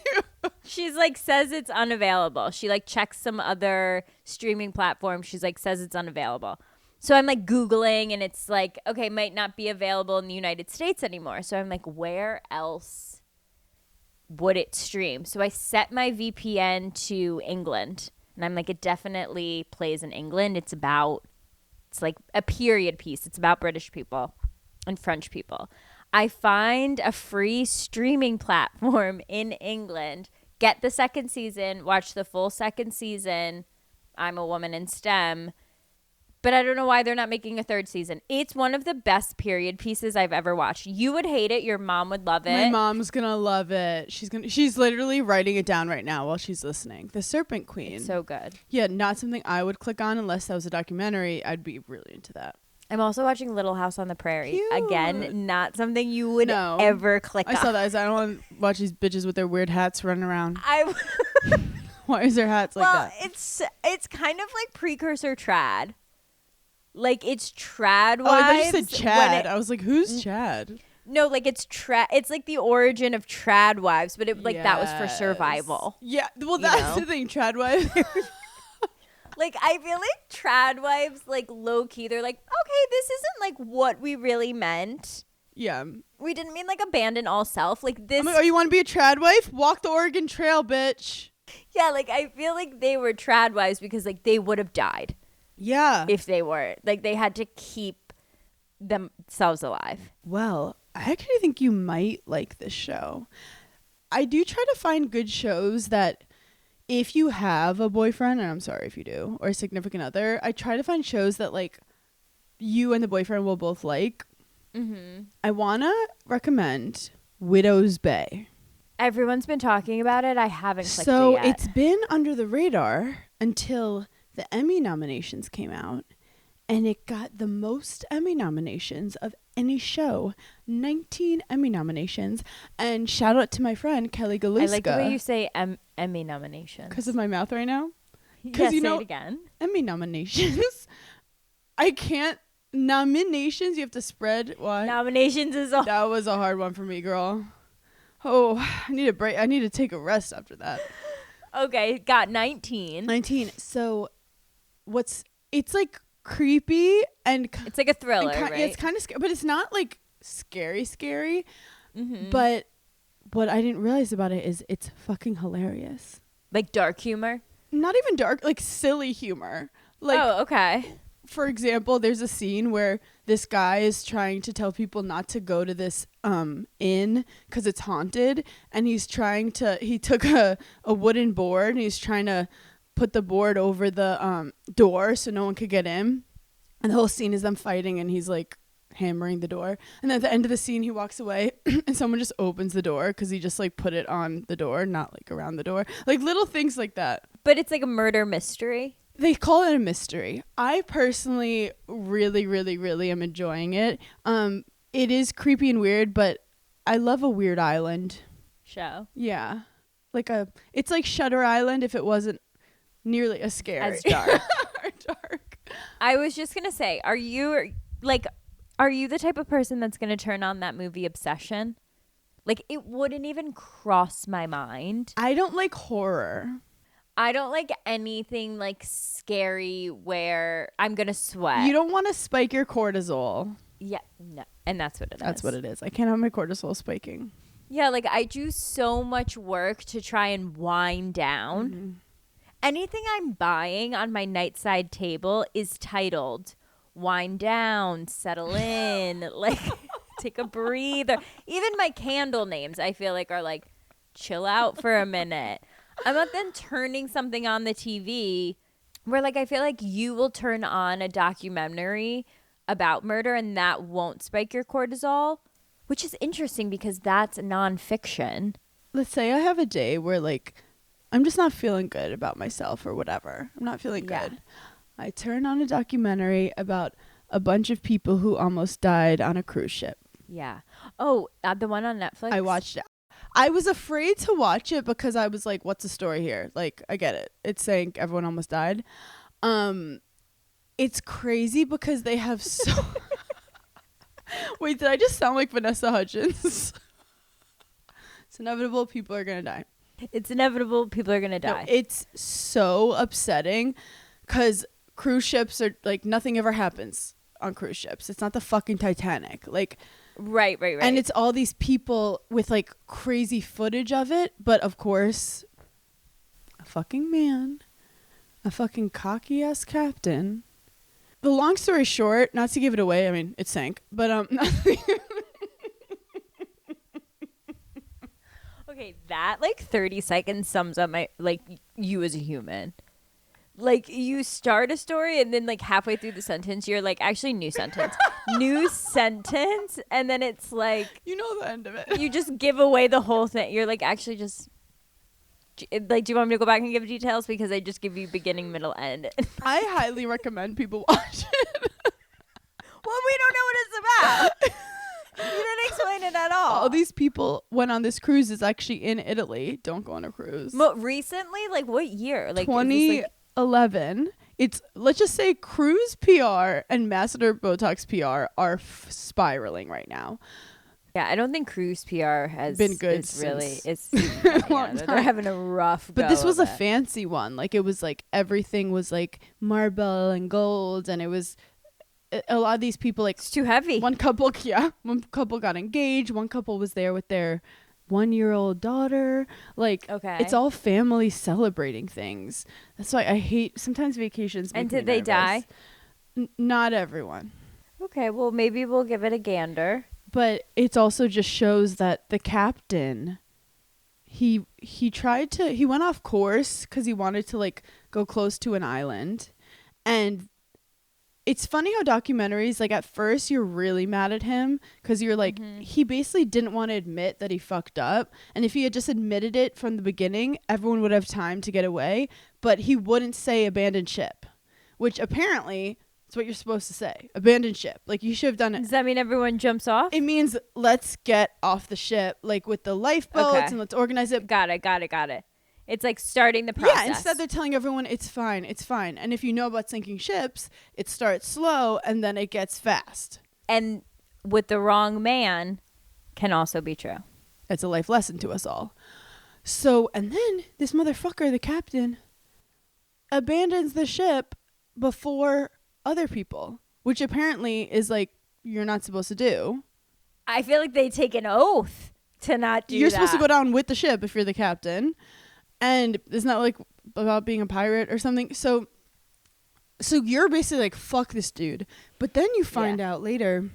[SPEAKER 5] She's like, says it's unavailable. She like checks some other streaming platform. She's like, says it's unavailable. So I'm like Googling and it's like, okay, might not be available in the United States anymore. So I'm like, where else would it stream? So I set my VPN to England and I'm like, it definitely plays in England. It's like a period piece. It's about British people and French people. I find a free streaming platform in England, get the second season, watch the full second season. I'm a woman in STEM. But I don't know why they're not making a third season. It's one of the best period pieces I've ever watched. You would hate it. Your mom would love it.
[SPEAKER 4] My mom's gonna love it. She's literally writing it down right now while she's listening. The Serpent Queen.
[SPEAKER 5] It's so good.
[SPEAKER 4] Yeah, not something I would click on unless that was a documentary. I'd be really into that.
[SPEAKER 5] I'm also watching Little House on the Prairie.
[SPEAKER 4] Cute.
[SPEAKER 5] Again, not something you would
[SPEAKER 4] No.
[SPEAKER 5] ever click on.
[SPEAKER 4] I saw that. I don't want to watch these bitches with their weird hats running around.
[SPEAKER 5] I
[SPEAKER 4] Why is their hats like that?
[SPEAKER 5] it's kind of like precursor trad. Like it's trad
[SPEAKER 4] Oh, I thought you
[SPEAKER 5] wives
[SPEAKER 4] said Chad. I was like, who's Chad?
[SPEAKER 5] No, like it's It's like the origin of trad wives, but it that was for
[SPEAKER 4] Yes.
[SPEAKER 5] survival.
[SPEAKER 4] Yeah, well,
[SPEAKER 5] You
[SPEAKER 4] that's
[SPEAKER 5] know?
[SPEAKER 4] the thing. Trad wife.
[SPEAKER 5] Like I feel like trad wives, like low key, they're like, okay, this isn't like what we really meant.
[SPEAKER 4] Yeah.
[SPEAKER 5] We didn't mean like abandon all self. Like this.
[SPEAKER 4] I'm like, oh, you want to be a trad wife? Walk the Oregon Trail, bitch.
[SPEAKER 5] Yeah, like I feel like they were trad wives because like they would have died
[SPEAKER 4] Yeah.
[SPEAKER 5] if they were. Like they had to keep themselves alive.
[SPEAKER 4] Well, I actually think you might like this show. I do try to find good shows that if you have a boyfriend, and I'm sorry if you do, or a significant other, I try to find shows that like you and the boyfriend will both like.
[SPEAKER 5] Mm-hmm.
[SPEAKER 4] I want to recommend Widow's Bay.
[SPEAKER 5] Everyone's been talking about it. I haven't clicked
[SPEAKER 4] So
[SPEAKER 5] it yet.
[SPEAKER 4] it's been under the radar until the Emmy nominations came out, and it got the most Emmy nominations of any show. 19 Emmy nominations. And shout out to my friend Kelly Galuska.
[SPEAKER 5] I like the way you say Emmy nominations.
[SPEAKER 4] Because of my mouth right now.
[SPEAKER 5] Yeah,
[SPEAKER 4] you
[SPEAKER 5] say
[SPEAKER 4] know-
[SPEAKER 5] it again.
[SPEAKER 4] Emmy nominations. I can't. Nominations. You have to spread. What?
[SPEAKER 5] Nominations is all.
[SPEAKER 4] That was a hard one for me, girl. Oh, I need a break. I need to take a rest after that.
[SPEAKER 5] Okay, got 19.
[SPEAKER 4] 19. So, it's like creepy and
[SPEAKER 5] It's like a thriller,
[SPEAKER 4] and
[SPEAKER 5] right?
[SPEAKER 4] it's kind of scary, but it's not like scary.
[SPEAKER 5] Mm-hmm.
[SPEAKER 4] But what I didn't realize about it is it's fucking hilarious.
[SPEAKER 5] Like dark humor.
[SPEAKER 4] Not even dark, like silly humor. Like,
[SPEAKER 5] oh, okay.
[SPEAKER 4] for example, there's a scene where this guy is trying to tell people not to go to this inn because it's haunted, and he took a wooden board and he's trying to put the board over the door so no one could get in, and the whole scene is them fighting and he's like hammering the door, and then at the end of the scene he walks away and someone just opens the door because he just like put it on the door, not like around the door, like little things like that.
[SPEAKER 5] But it's like a murder mystery.
[SPEAKER 4] They call it a mystery. I personally really, really, really am enjoying it. It is creepy and weird, but I love a Weird Island
[SPEAKER 5] Show.
[SPEAKER 4] Yeah. It's like Shutter Island if it wasn't nearly as scary.
[SPEAKER 5] As dark.
[SPEAKER 4] Or dark.
[SPEAKER 5] I was just going to say, are you the type of person that's going to turn on that movie Obsession? Like, it wouldn't even cross my mind.
[SPEAKER 4] I don't like horror.
[SPEAKER 5] I don't like anything like scary where I'm going to sweat.
[SPEAKER 4] You don't want to spike your cortisol.
[SPEAKER 5] Yeah, no. And that's what it is.
[SPEAKER 4] That's what it is. I can't have my cortisol spiking.
[SPEAKER 5] Yeah, like I do so much work to try and wind down.
[SPEAKER 4] Mm-hmm.
[SPEAKER 5] Anything I'm buying on my nightside table is titled wind down, settle in, like take a breather. Even my candle names I feel like are like chill out for a minute. I'm not then turning something on the TV Where like I feel like you will turn on a documentary about murder and that won't spike your cortisol, which is interesting because that's nonfiction.
[SPEAKER 4] Let's say I have a day where like I'm just not feeling good about myself or whatever. I'm not feeling
[SPEAKER 5] Yeah.
[SPEAKER 4] good. I turn on a documentary about a bunch of people who almost died on a cruise ship.
[SPEAKER 5] Yeah. Oh, the one on Netflix?
[SPEAKER 4] I watched it. I was afraid to watch it because I was like, what's the story here? Like, I get it. It's saying everyone almost died. It's crazy because they have so... Wait, did I just sound like Vanessa Hudgens? It's inevitable. People are going to die.
[SPEAKER 5] It's inevitable. People are going to die.
[SPEAKER 4] No, it's so upsetting because cruise ships are like nothing ever happens on cruise ships. It's not the fucking Titanic. Like...
[SPEAKER 5] Right.
[SPEAKER 4] And it's all these people with like crazy footage of it. But of course, a fucking man, a fucking cocky ass captain. The long story short, not to give it away, I mean, it sank. But
[SPEAKER 5] Okay, that like 30 seconds sums up my like you as a human. Like you start a story and then like halfway through the sentence you're like actually new sentence and then it's like
[SPEAKER 4] you know the end of it.
[SPEAKER 5] you just give away the whole thing. You're like actually just like, do you want me to go back and give details because I just give you beginning, middle, end?
[SPEAKER 4] I highly recommend people watch it.
[SPEAKER 5] Well, we don't know what it's about. You didn't explain it at all.
[SPEAKER 4] All these people went on this cruise. Is actually in Italy. Don't go on a cruise.
[SPEAKER 5] Recently, like what year? Like
[SPEAKER 4] 2011. It's, let's just say, cruise PR and Masseter Botox PR are spiraling right now.
[SPEAKER 5] Yeah, I don't think cruise PR has
[SPEAKER 4] been good.
[SPEAKER 5] It's really, it's
[SPEAKER 4] long
[SPEAKER 5] they're
[SPEAKER 4] time.
[SPEAKER 5] having a rough.
[SPEAKER 4] But
[SPEAKER 5] go
[SPEAKER 4] this was
[SPEAKER 5] of
[SPEAKER 4] a
[SPEAKER 5] it.
[SPEAKER 4] fancy one. Like it was like everything was like marble and gold, and it was a lot of these people like
[SPEAKER 5] It's too heavy.
[SPEAKER 4] one couple got engaged. One couple was there with their 1-year-old daughter. Like,
[SPEAKER 5] Okay.
[SPEAKER 4] it's all family celebrating things. That's why I hate sometimes vacations. Make
[SPEAKER 5] And
[SPEAKER 4] me
[SPEAKER 5] did they
[SPEAKER 4] nervous.
[SPEAKER 5] die?
[SPEAKER 4] Not everyone.
[SPEAKER 5] Okay, well maybe we'll give it a gander.
[SPEAKER 4] But it also just shows that the captain, he went off course because he wanted to like go close to an island. And it's funny how documentaries, like at first you're really mad at him because you're like, he basically didn't want to admit that he fucked up. And if he had just admitted it from the beginning, everyone would have time to get away. But he wouldn't say abandoned ship, which apparently is what you're supposed to say. Abandoned ship. Like you should have done it.
[SPEAKER 5] Does that mean everyone jumps off?
[SPEAKER 4] It means let's get off the ship, like with the lifeboats,
[SPEAKER 5] Okay.
[SPEAKER 4] and let's organize it.
[SPEAKER 5] Got it. It's like starting the process.
[SPEAKER 4] Yeah, instead they're telling everyone it's fine. And if you know about sinking ships, it starts slow and then it gets fast.
[SPEAKER 5] And with the wrong man can also be true.
[SPEAKER 4] It's a life lesson to us all. So, and then this motherfucker, the captain, abandons the ship before other people, which apparently is like you're not supposed to do.
[SPEAKER 5] I feel like they take an oath to not do
[SPEAKER 4] You're
[SPEAKER 5] that.
[SPEAKER 4] supposed to go down with the ship if you're the captain. And it's not like about being a pirate or something. So you're basically like, fuck this dude. But then you find out later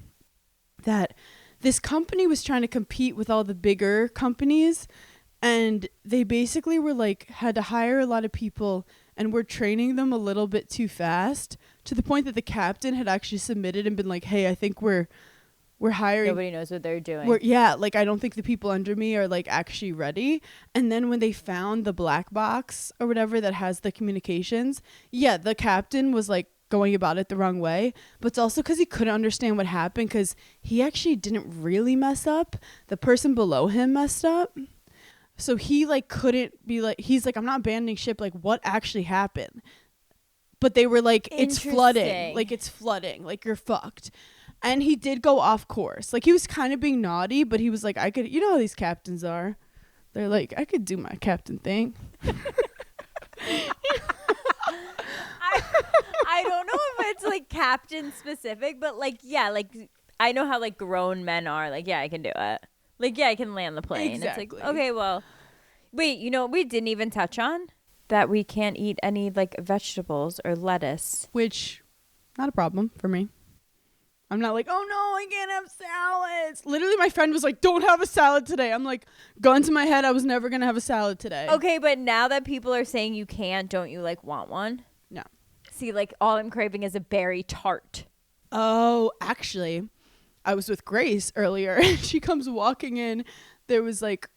[SPEAKER 4] that this company was trying to compete with all the bigger companies. And they basically were like, had to hire a lot of people and were training them a little bit too fast to the point that the captain had actually submitted and been like, hey, I think we're hiring.
[SPEAKER 5] Nobody knows what they're doing.
[SPEAKER 4] Like I don't think the people under me are like actually ready. And then when they found the black box or whatever that has the communications, the captain was like going about it the wrong way. But it's also because he couldn't understand what happened because he actually didn't really mess up. The person below him messed up. So he like couldn't be like, he's like, I'm not abandoning ship. Like what actually happened? But they were like, it's flooding. Like it's flooding. Like you're fucked. And he did go off course. Like, he was kind of being naughty, but he was like, I could, you know how these captains are. They're like, I could do my captain thing.
[SPEAKER 5] I don't know if it's like captain specific, but like, like I know how like grown men are. Like, I can do it. Like, I can land the plane.
[SPEAKER 4] Exactly.
[SPEAKER 5] It's like, okay, well, wait, you know what we didn't even touch on? That we can't eat any like vegetables or lettuce.
[SPEAKER 4] Which, not a problem for me. I'm not like, oh no, I can't have salads. Literally, my friend was like, don't have a salad today. I'm like, gun to my head, I was never going to have a salad today.
[SPEAKER 5] Okay, but now that people are saying you can't, don't you like want one?
[SPEAKER 4] No.
[SPEAKER 5] See, like all I'm craving is a berry tart.
[SPEAKER 4] Oh, actually, I was with Grace earlier. She comes walking in. There was like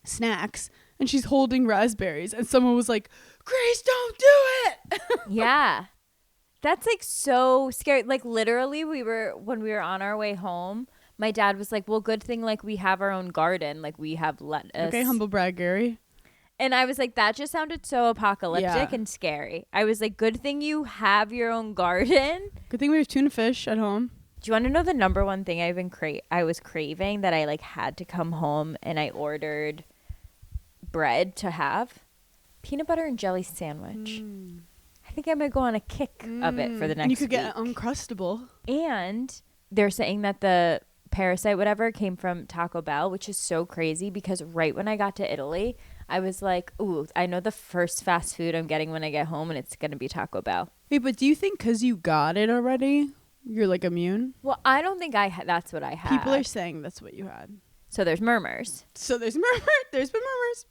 [SPEAKER 4] snacks, and she's holding raspberries. And someone was like, Grace, don't do it.
[SPEAKER 5] Yeah. That's like so scary. Like literally when we were on our way home, my dad was like, well, good thing like we have our own garden. Like we have lettuce.
[SPEAKER 4] Okay, humble brag, Gary.
[SPEAKER 5] And I was like, that just sounded so apocalyptic and scary. I was like, good thing you have your own garden.
[SPEAKER 4] Good thing we have tuna fish at home.
[SPEAKER 5] Do you want to know the number one thing I was craving that I like had to come home and I ordered bread to have? Peanut butter and jelly sandwich. I think I'm going to go on a kick of it for the next
[SPEAKER 4] And you could
[SPEAKER 5] week.
[SPEAKER 4] get Uncrustable.
[SPEAKER 5] And they're saying that the parasite, whatever, came from Taco Bell, which is so crazy because right when I got to Italy, I was like, ooh, I know the first fast food I'm getting when I get home and it's going to be Taco Bell.
[SPEAKER 4] Wait, but do you think because you got it already, you're like immune?
[SPEAKER 5] Well, I don't think that's what I had.
[SPEAKER 4] People are saying that's what you had.
[SPEAKER 5] So there's murmurs.
[SPEAKER 4] So there's been murmurs.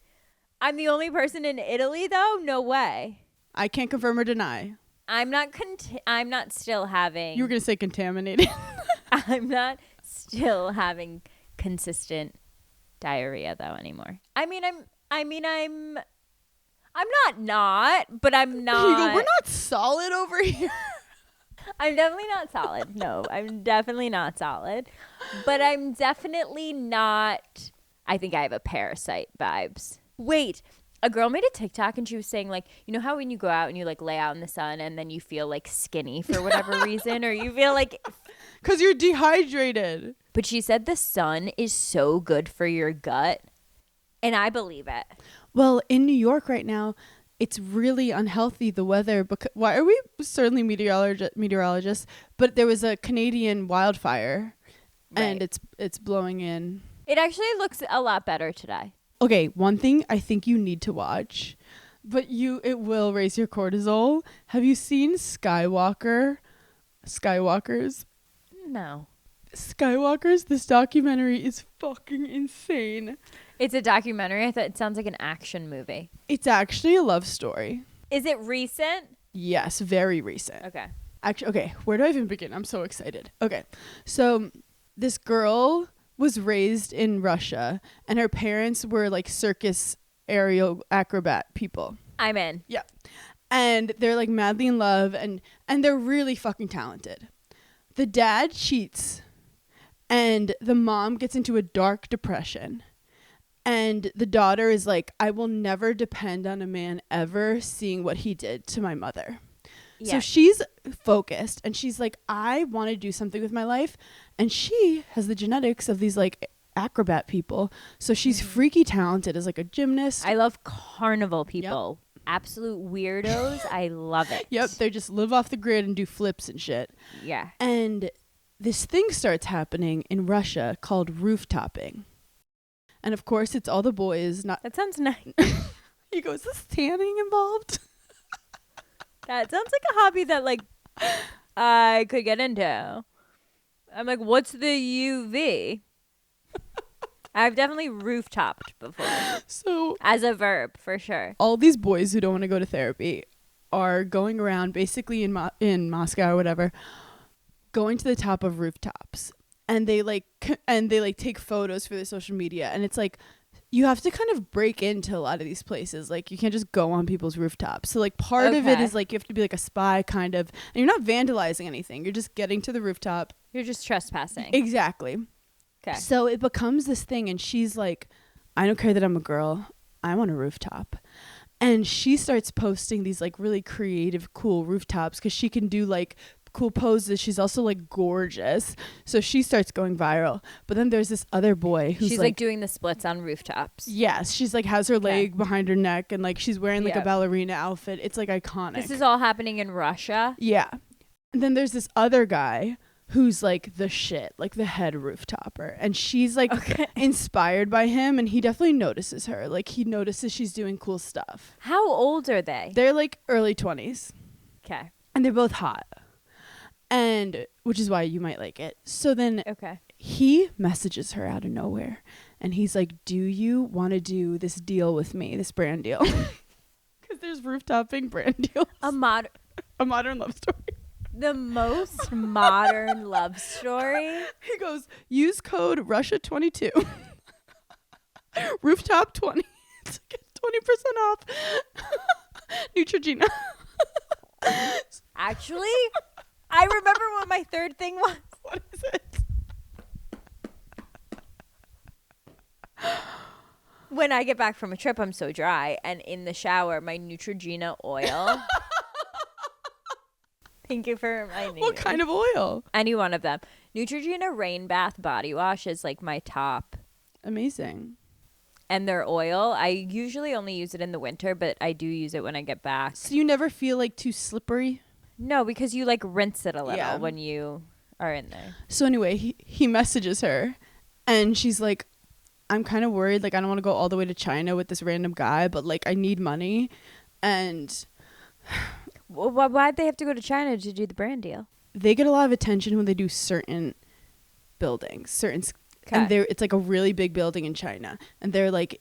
[SPEAKER 5] I'm the only person in Italy, though? No way.
[SPEAKER 4] I can't confirm or deny.
[SPEAKER 5] I'm not still having...
[SPEAKER 4] You were going to say contaminated.
[SPEAKER 5] I'm not still having consistent diarrhea, though, anymore. I'm not, but I'm not.
[SPEAKER 4] You go, we're not solid over here.
[SPEAKER 5] I'm definitely not solid. No, I'm definitely not solid. But I'm definitely not, I think I have a parasite vibes. Wait, a girl made a TikTok and she was saying like, you know how when you go out and you like lay out in the sun and then you feel like skinny for whatever reason, or you feel like...
[SPEAKER 4] Because you're dehydrated.
[SPEAKER 5] But she said the sun is so good for your gut. And I believe it.
[SPEAKER 4] Well, in New York right now, it's really unhealthy, the weather. Why are we certainly meteorologists? But there was a Canadian wildfire, and it's blowing in.
[SPEAKER 5] It actually looks a lot better today.
[SPEAKER 4] Okay, one thing I think you need to watch, but it will raise your cortisol. Have you seen Skywalkers?
[SPEAKER 5] No.
[SPEAKER 4] Skywalkers, this documentary is fucking insane.
[SPEAKER 5] It's a documentary. I thought it sounds like an action movie.
[SPEAKER 4] It's actually a love story.
[SPEAKER 5] Is it recent?
[SPEAKER 4] Yes, very recent.
[SPEAKER 5] Okay.
[SPEAKER 4] Actually, okay, where do I even begin? I'm so excited. Okay, so this girl was raised in Russia, and her parents were like circus aerial acrobat people.
[SPEAKER 5] I'm in.
[SPEAKER 4] Yeah. And they're like madly in love, and they're really fucking talented. The dad cheats, and the mom gets into a dark depression. And the daughter is like, I will never depend on a man ever, seeing what he did to my mother. Yeah. So she's focused, and she's like, I want to do something with my life. And she has the genetics of these like acrobat people. So she's freaky talented as like a gymnast.
[SPEAKER 5] I love carnival people. Yep. Absolute weirdos. I love it.
[SPEAKER 4] Yep. They just live off the grid and do flips and shit.
[SPEAKER 5] Yeah.
[SPEAKER 4] And this thing starts happening in Russia called rooftopping. And of course, it's all the boys.
[SPEAKER 5] That sounds nice.
[SPEAKER 4] He goes, is this tanning involved?
[SPEAKER 5] That sounds like a hobby that like I could get into. I'm like, what's the UV? I've definitely rooftopped before. So as a verb, for sure.
[SPEAKER 4] All these boys who don't want to go to therapy are going around basically in Moscow or whatever, going to the top of rooftops. And they take photos for their social media, and it's like you have to kind of break into a lot of these places. Like you can't just go on people's rooftops. So like part of it is like you have to be like a spy kind of, and you're not vandalizing anything. You're just getting to the rooftop.
[SPEAKER 5] You're just trespassing.
[SPEAKER 4] Exactly.
[SPEAKER 5] Okay.
[SPEAKER 4] So it becomes this thing, and she's like, I don't care that I'm a girl. I'm on a rooftop. And she starts posting these like really creative, cool rooftops because she can do like cool poses. She's also like gorgeous, so she starts going viral. But then there's this other boy who's
[SPEAKER 5] she's like doing the splits on rooftops.
[SPEAKER 4] Yes, she's like has her leg behind her neck, and like she's wearing like a ballerina outfit. It's like iconic.
[SPEAKER 5] This is all happening in Russia.
[SPEAKER 4] Yeah. And then there's this other guy who's like the shit, like the head rooftopper, and she's like inspired by him, and he definitely notices her. Like he notices she's doing cool stuff.
[SPEAKER 5] How old are they?
[SPEAKER 4] They're like early 20s.
[SPEAKER 5] Okay.
[SPEAKER 4] And they're both hot. And which is why you might like it. So then he messages her out of nowhere, and he's like, do you want to do this deal with me, this brand deal? Because there's rooftopping brand deals. A modern love story.
[SPEAKER 5] The most modern love story.
[SPEAKER 4] He goes, use code Russia22. Rooftop 20 to get 20% off. Neutrogena.
[SPEAKER 5] Actually, I remember what my third thing was.
[SPEAKER 4] What is it?
[SPEAKER 5] When I get back from a trip, I'm so dry. And in the shower, my Neutrogena oil. Thank you for reminding me.
[SPEAKER 4] What kind of oil?
[SPEAKER 5] Any one of them. Neutrogena Rain Bath Body Wash is like my top.
[SPEAKER 4] Amazing.
[SPEAKER 5] And their oil, I usually only use it in the winter, but I do use it when I get back.
[SPEAKER 4] So you never feel like too slippery?
[SPEAKER 5] No, because you like rinse it a little
[SPEAKER 4] Yeah.
[SPEAKER 5] when you are in there.
[SPEAKER 4] So anyway, he messages her and she's like, I'm kind of worried. Like, I don't want to go all the way to China with this random guy, but like, I need money. And
[SPEAKER 5] Why'd they have to go to China to do the brand deal?
[SPEAKER 4] they get a lot of attention when they do certain buildings, and it's like a really big building in China. And they're like,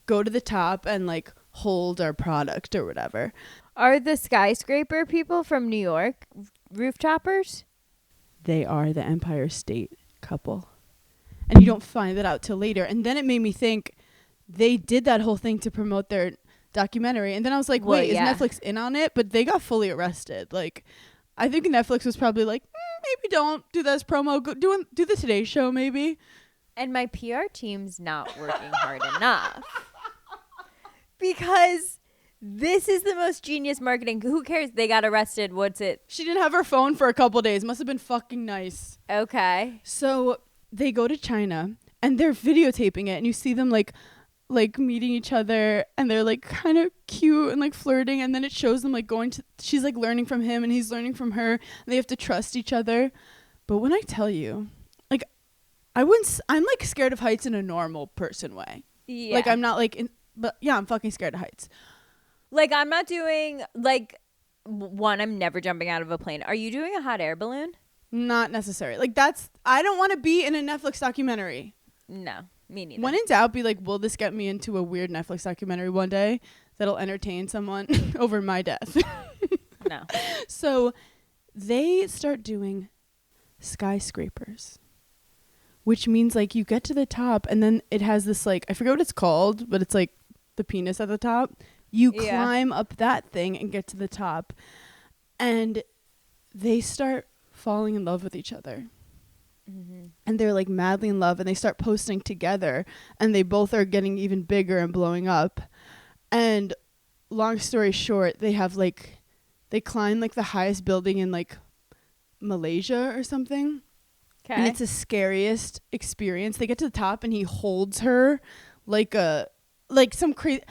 [SPEAKER 4] go to the top and like hold our product or whatever.
[SPEAKER 5] Are the skyscraper people from New York rooftoppers?
[SPEAKER 4] They are the Empire State couple. And you don't find that out till later. And then it made me think they did that whole thing to promote their documentary. And then I was like,
[SPEAKER 5] Well,
[SPEAKER 4] wait,
[SPEAKER 5] yeah.
[SPEAKER 4] is Netflix in on it? But they got fully arrested. Like, I think Netflix was probably like, maybe don't do this promo. Do the Today Show maybe.
[SPEAKER 5] And my PR team's not working hard enough. Because this is the most genius marketing. Who cares? They got arrested. What's it?
[SPEAKER 4] She didn't have her phone for a couple days. Must have been fucking nice.
[SPEAKER 5] Okay.
[SPEAKER 4] So they go to China and they're videotaping it. And you see them like meeting each other. And they're like kind of cute and like flirting. And then it shows them like going to, she's like learning from him and he's learning from her. And they have to trust each other. But when I tell you, like, I'm like scared of heights in a normal person way.
[SPEAKER 5] Yeah.
[SPEAKER 4] Like I'm not like, but yeah, I'm fucking scared of heights.
[SPEAKER 5] Like, I'm not doing, like, one, I'm never jumping out of a plane. Are you doing a hot air balloon?
[SPEAKER 4] Not necessary. Like I don't want to be in a Netflix documentary.
[SPEAKER 5] No, me neither.
[SPEAKER 4] When in doubt, be like, will this get me into a weird Netflix documentary one day that'll entertain someone over my death?
[SPEAKER 5] No.
[SPEAKER 4] So they start doing skyscrapers, which means like you get to the top and then it has this like, I forget what it's called, but it's like the penis at the top. You climb up that thing and get to the top. And they start falling in love with each other. Mm-hmm. And they're like madly in love and they start posting together and they both are getting even bigger and blowing up. And long story short, they climb like the highest building in like Malaysia or something.
[SPEAKER 5] Okay.
[SPEAKER 4] And it's the scariest experience. They get to the top and he holds her like some crazy.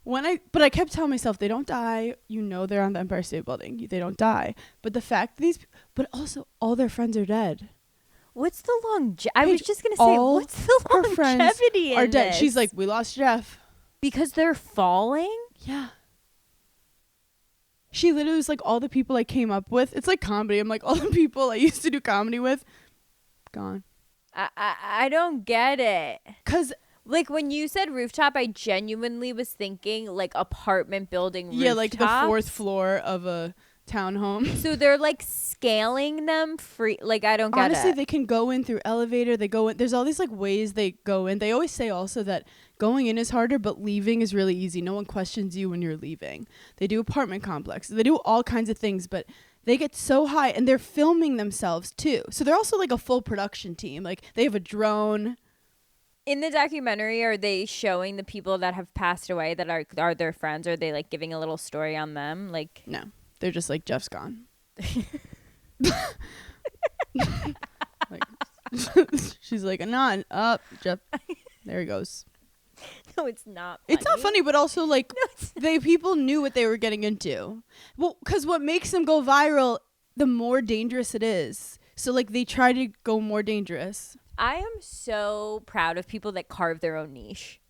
[SPEAKER 4] But I kept telling myself they don't die. You know they're on the Empire State Building. They don't die. But the fact that but also all their friends are dead.
[SPEAKER 5] What's the I was just gonna say,
[SPEAKER 4] all
[SPEAKER 5] what's the
[SPEAKER 4] her friends
[SPEAKER 5] longevity
[SPEAKER 4] are
[SPEAKER 5] in
[SPEAKER 4] dead.
[SPEAKER 5] this?
[SPEAKER 4] She's like, we lost Jeff.
[SPEAKER 5] Because they're falling?
[SPEAKER 4] Yeah. She literally was like, all the people I came up with. It's like comedy. I'm like, all the people I used to do comedy with, gone.
[SPEAKER 5] I don't get it.
[SPEAKER 4] 'Cause
[SPEAKER 5] like when you said rooftop, I genuinely was thinking like apartment building rooftops.
[SPEAKER 4] yeah, like the 4th floor of a townhome.
[SPEAKER 5] So they're like scaling them free. Like I don't get
[SPEAKER 4] Honestly,
[SPEAKER 5] it.
[SPEAKER 4] they can go in through elevator. They go in. There's all these like ways they go in. They always say also that going in is harder, but leaving is really easy. No one questions you when you're leaving. They do apartment complexes. They do all kinds of things, but they get so high and they're filming themselves too. So they're also like a full production team. Like they have a drone.
[SPEAKER 5] In the documentary, are they showing the people that have passed away that are their friends? Are they like giving a little story on them? Like
[SPEAKER 4] No, they're just like, Jeff's gone. Like, she's like, not up, Jeff. There he goes.
[SPEAKER 5] no, it's not.
[SPEAKER 4] It's not funny, but also like
[SPEAKER 5] No,
[SPEAKER 4] people knew what they were getting into. Well, because what makes them go viral, the more dangerous it is. So like they try to go more dangerous.
[SPEAKER 5] I am so proud of people that carve their own niche.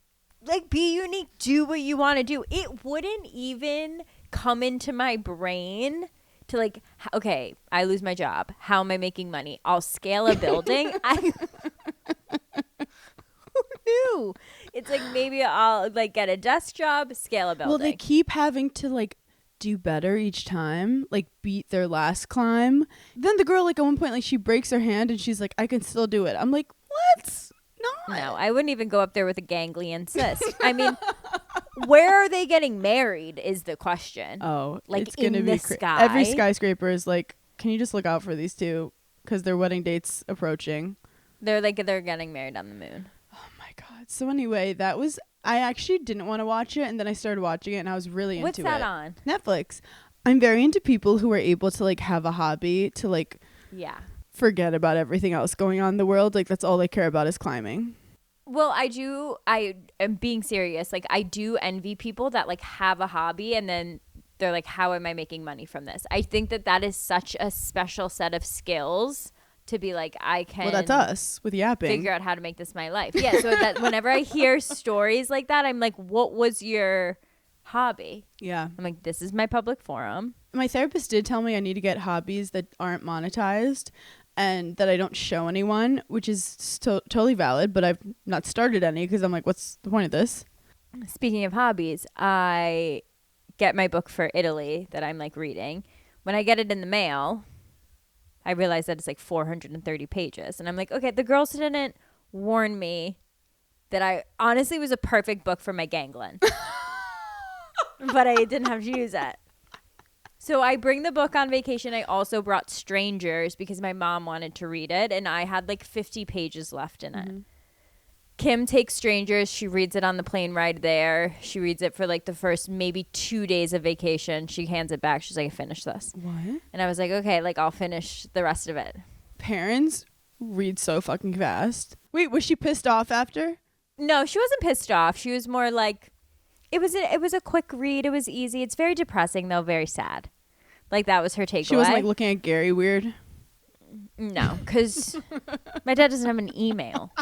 [SPEAKER 5] Like, be unique. Do what you want to do. It wouldn't even come into my brain to like, okay, I lose my job. How am I making money? I'll scale a building. Who knew? It's like maybe I'll like get a desk job, scale a building.
[SPEAKER 4] Well, they keep having to like do better each time, like beat their last climb. Then the girl, like at one point, like she breaks her hand and she's like, I can still do it. I'm like, what?
[SPEAKER 5] No, I wouldn't even go up there with a ganglion cyst. I mean, where are they getting married is the question.
[SPEAKER 4] Oh,
[SPEAKER 5] like
[SPEAKER 4] it's gonna
[SPEAKER 5] in
[SPEAKER 4] be
[SPEAKER 5] the sky.
[SPEAKER 4] Every skyscraper is like, can you just look out for these two because their wedding date's approaching.
[SPEAKER 5] They're getting married on the moon.
[SPEAKER 4] Oh my god. So anyway, I actually didn't want to watch it, and then I started watching it, and I was really into it.
[SPEAKER 5] What's that on?
[SPEAKER 4] Netflix. I'm very into people who are able to like have a hobby to like forget about everything else going on in the world. Like that's all they care about is climbing.
[SPEAKER 5] Well, I am being serious. Like I do envy people that like have a hobby and then they're like, how am I making money from this? I think that is such a special set of skills to be like, I can.
[SPEAKER 4] Well, that's us with yapping.
[SPEAKER 5] Figure out how to make this my life. Yeah. So that whenever I hear stories like that, I'm like, what was your hobby?
[SPEAKER 4] Yeah.
[SPEAKER 5] I'm like, this is my public forum.
[SPEAKER 4] My therapist did tell me I need to get hobbies that aren't monetized and that I don't show anyone, which is totally valid, but I've not started any because I'm like, what's the point of this?
[SPEAKER 5] Speaking of hobbies, I get my book for Italy that I'm like reading. When I get it in the mail, I realize that it's like 430 pages. And I'm like, okay, the girls didn't warn me that I honestly was a perfect book for my ganglion. But I didn't have to use it. So I bring the book on vacation. I also brought Strangers because my mom wanted to read it. And I had like 50 pages left in it. Kim takes Strangers. She reads it on the plane ride there. She reads it for like the first maybe 2 days of vacation. She hands it back. She's like, I finished this.
[SPEAKER 4] What?
[SPEAKER 5] And I was like, okay, like I'll finish the rest of it.
[SPEAKER 4] Parents read so fucking fast. Wait, was she pissed off after?
[SPEAKER 5] No, she wasn't pissed off. She was more like, it was a quick read. It was easy. It's very depressing though, very sad. Like that was her takeaway.
[SPEAKER 4] She wasn't like looking at Gary weird.
[SPEAKER 5] No, because my dad doesn't have an email.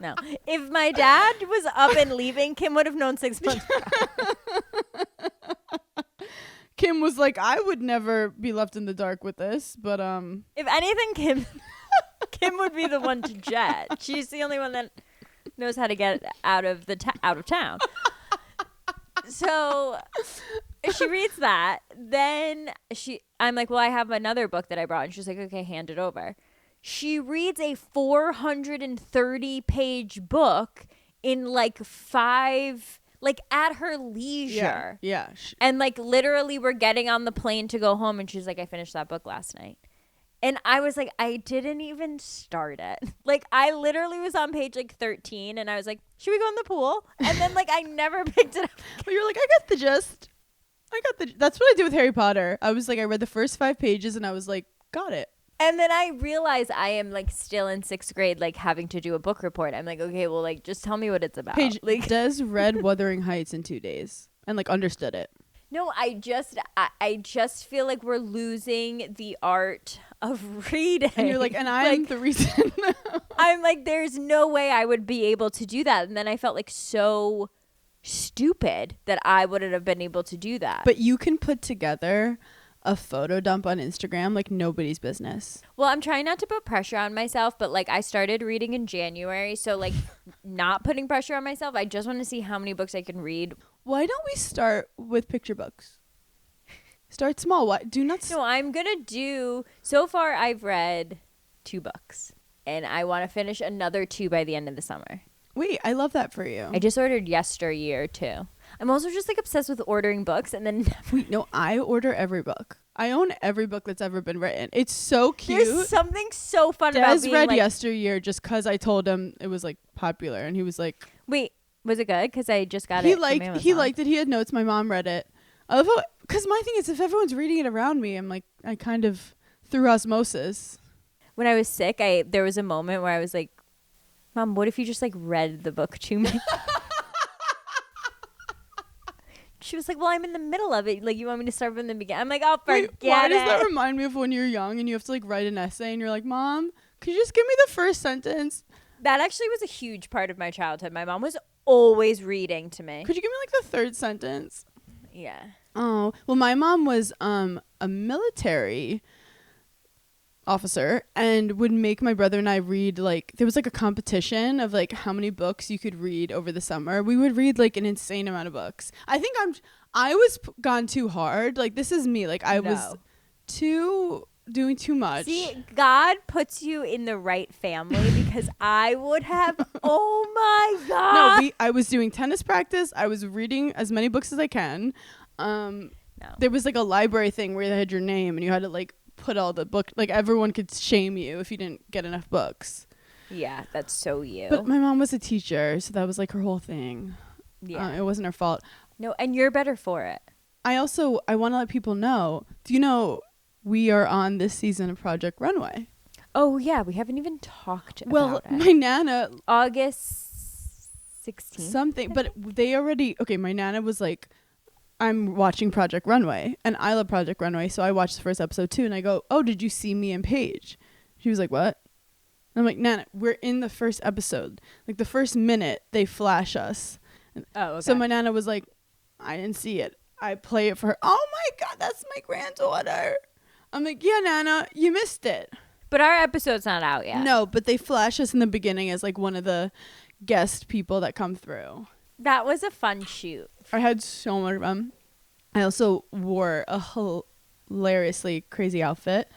[SPEAKER 5] No. If my dad was up and leaving, Kim would have known 6 months ago.
[SPEAKER 4] Kim was like, I would never be left in the dark with this, but
[SPEAKER 5] if anything, Kim would be the one to jet. She's the only one that knows how to get out of town. So she reads that. Then I'm like, well, I have another book that I brought. And she's like, okay, hand it over. She reads a 430-page book in like 5, like at her leisure.
[SPEAKER 4] Yeah.
[SPEAKER 5] And like literally we're getting on the plane to go home and she's like, I finished that book last night. And I was like, I didn't even start it. Like I literally was on page like 13 and I was like, should we go in the pool? And then like I never picked it up.
[SPEAKER 4] But you're like, I got the gist. That's what I did with Harry Potter. I was like, I read the first 5 pages and I was like, got it.
[SPEAKER 5] And then I realized I am like still in 6th grade, like having to do a book report. I'm like, okay, well, like just tell me what it's about.
[SPEAKER 4] Paige,
[SPEAKER 5] like,
[SPEAKER 4] Des read Wuthering Heights in 2 days and like understood it.
[SPEAKER 5] No, I just feel like we're losing the art of reading.
[SPEAKER 4] And you're like, and I'm like, the reason.
[SPEAKER 5] I'm like, there's no way I would be able to do that. And then I felt like so stupid that I wouldn't have been able to do that.
[SPEAKER 4] But you can put together a photo dump on Instagram like nobody's business.
[SPEAKER 5] Well, I'm trying not to put pressure on myself, but like I started reading in January, so like not putting pressure on myself. I just want to see how many books I can read.
[SPEAKER 4] Why don't we start with picture books? Start small. Why do not
[SPEAKER 5] No, I'm going to do so far I've read 2 books and I want to finish another 2 by the end of the summer.
[SPEAKER 4] Wait, I love that for you.
[SPEAKER 5] I just ordered Yesteryear too. I'm also just like obsessed with ordering books and then
[SPEAKER 4] Wait, no, I order every book. I own every book that's ever been written. It's so cute.
[SPEAKER 5] There's something so fun
[SPEAKER 4] Des
[SPEAKER 5] about being
[SPEAKER 4] read
[SPEAKER 5] like,
[SPEAKER 4] Yesteryear just because I told him it was like popular, and he was like,
[SPEAKER 5] wait, was it good? Because I just got it.
[SPEAKER 4] He
[SPEAKER 5] from
[SPEAKER 4] liked it. He had notes. My mom read it. Because my thing is, if everyone's reading it around me, I'm like, I kind of through osmosis.
[SPEAKER 5] When I was sick, there was a moment where I was like, Mom, what if you just like read the book to me? She was like, well, I'm in the middle of it. Like, you want me to start from the beginning? I'm like, oh, forget it.
[SPEAKER 4] Why does that remind me of when you're young and you have to like write an essay and you're like, Mom, could you just give me the first sentence?
[SPEAKER 5] That actually was a huge part of my childhood. My mom was always reading to me.
[SPEAKER 4] Could you give me like the third sentence?
[SPEAKER 5] Yeah.
[SPEAKER 4] Oh, well, my mom was a military officer and would make my brother and I read, like, there was like a competition of like how many books you could read over the summer. We would read like an insane amount of books. I think I was gone too hard. Like, this is me. Like, I was doing too much.
[SPEAKER 5] See, God puts you in the right family because I would have. Oh my God.
[SPEAKER 4] No, I was doing tennis practice. I was reading as many books as I can.
[SPEAKER 5] No.
[SPEAKER 4] There was like a library thing where they had your name and you had to like put all the book. Like, everyone could shame you if you didn't get enough books.
[SPEAKER 5] Yeah, that's so you.
[SPEAKER 4] But my mom was a teacher, so that was like her whole thing.
[SPEAKER 5] Yeah.
[SPEAKER 4] It wasn't her fault.
[SPEAKER 5] No, and you're better for it.
[SPEAKER 4] I want to let people know. Do you know we are on this season of Project Runway?
[SPEAKER 5] Oh, yeah. We haven't even talked
[SPEAKER 4] Well,
[SPEAKER 5] about it.
[SPEAKER 4] my Nana.
[SPEAKER 5] August 16th.
[SPEAKER 4] Something. But they already. Okay, my Nana was like, I'm watching Project Runway. And I love Project Runway. So I watched the first episode too. And I go, oh, did you see me and Paige? She was like, what? And I'm like, Nana, we're in the first episode. Like, the first minute, they flash us.
[SPEAKER 5] Oh, okay.
[SPEAKER 4] So my Nana was like, I didn't see it. I play it for her. Oh my God, that's my granddaughter. I'm like, yeah, Nana, you missed it.
[SPEAKER 5] But our episode's not out yet.
[SPEAKER 4] No, but they flash us in the beginning as like one of the guest people that come through.
[SPEAKER 5] That was a fun shoot.
[SPEAKER 4] I had so much fun. I also wore a hilariously crazy outfit.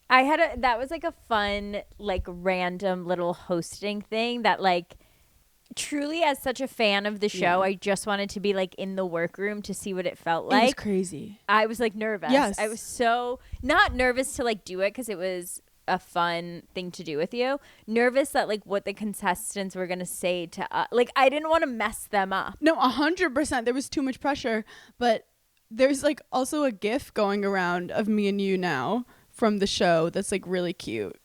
[SPEAKER 5] That was like a fun, like random little hosting thing that like truly as such a fan of the show, I just wanted to be like in the workroom to see what it felt like.
[SPEAKER 4] It was crazy.
[SPEAKER 5] I was like nervous.
[SPEAKER 4] Yes.
[SPEAKER 5] I was so not nervous to like do it because it was a fun thing to do with you. Nervous that like what the contestants were going to say to us. Like I didn't want to mess them up.
[SPEAKER 4] No, 100%. There was too much pressure. But there's like also a GIF going around of me and you now from the show that's like really cute.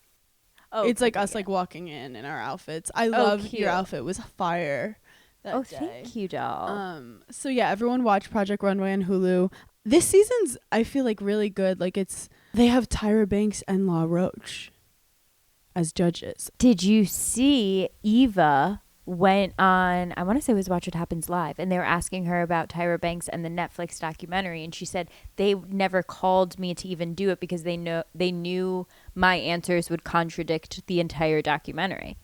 [SPEAKER 5] Oh,
[SPEAKER 4] it's like us like walking in our outfits. I love your outfit. It was fire that day.
[SPEAKER 5] Thank you, doll.
[SPEAKER 4] So yeah, everyone watch Project Runway on Hulu. This season's I feel like really good. Like they have Tyra Banks and La Roche as judges.
[SPEAKER 5] Did you see Eva went on, I want to say it was Watch What Happens Live, and they were asking her about Tyra Banks and the Netflix documentary, and she said they never called me to even do it because they knew my answers would contradict the entire documentary.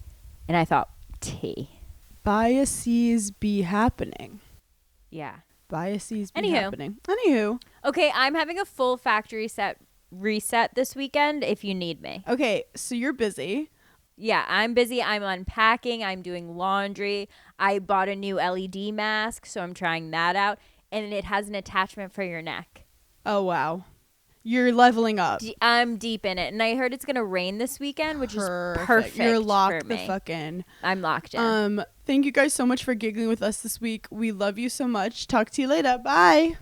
[SPEAKER 5] And I thought,
[SPEAKER 4] biases be happening.
[SPEAKER 5] Yeah.
[SPEAKER 4] Biases be happening. Anywho.
[SPEAKER 5] Okay, I'm having a full factory set reset this weekend if you need me.
[SPEAKER 4] Okay, so you're busy.
[SPEAKER 5] Yeah, I'm busy. I'm unpacking. I'm doing laundry. I bought a new LED mask, so I'm trying that out. And it has an attachment for your neck.
[SPEAKER 4] Oh, wow. You're leveling up.
[SPEAKER 5] I'm deep in it. And I heard it's going to rain this weekend, which is perfect.
[SPEAKER 4] You're locked
[SPEAKER 5] for me.
[SPEAKER 4] the fuck in.
[SPEAKER 5] I'm locked in.
[SPEAKER 4] Thank you guys so much for giggling with us this week. We love you so much. Talk to you later. Bye.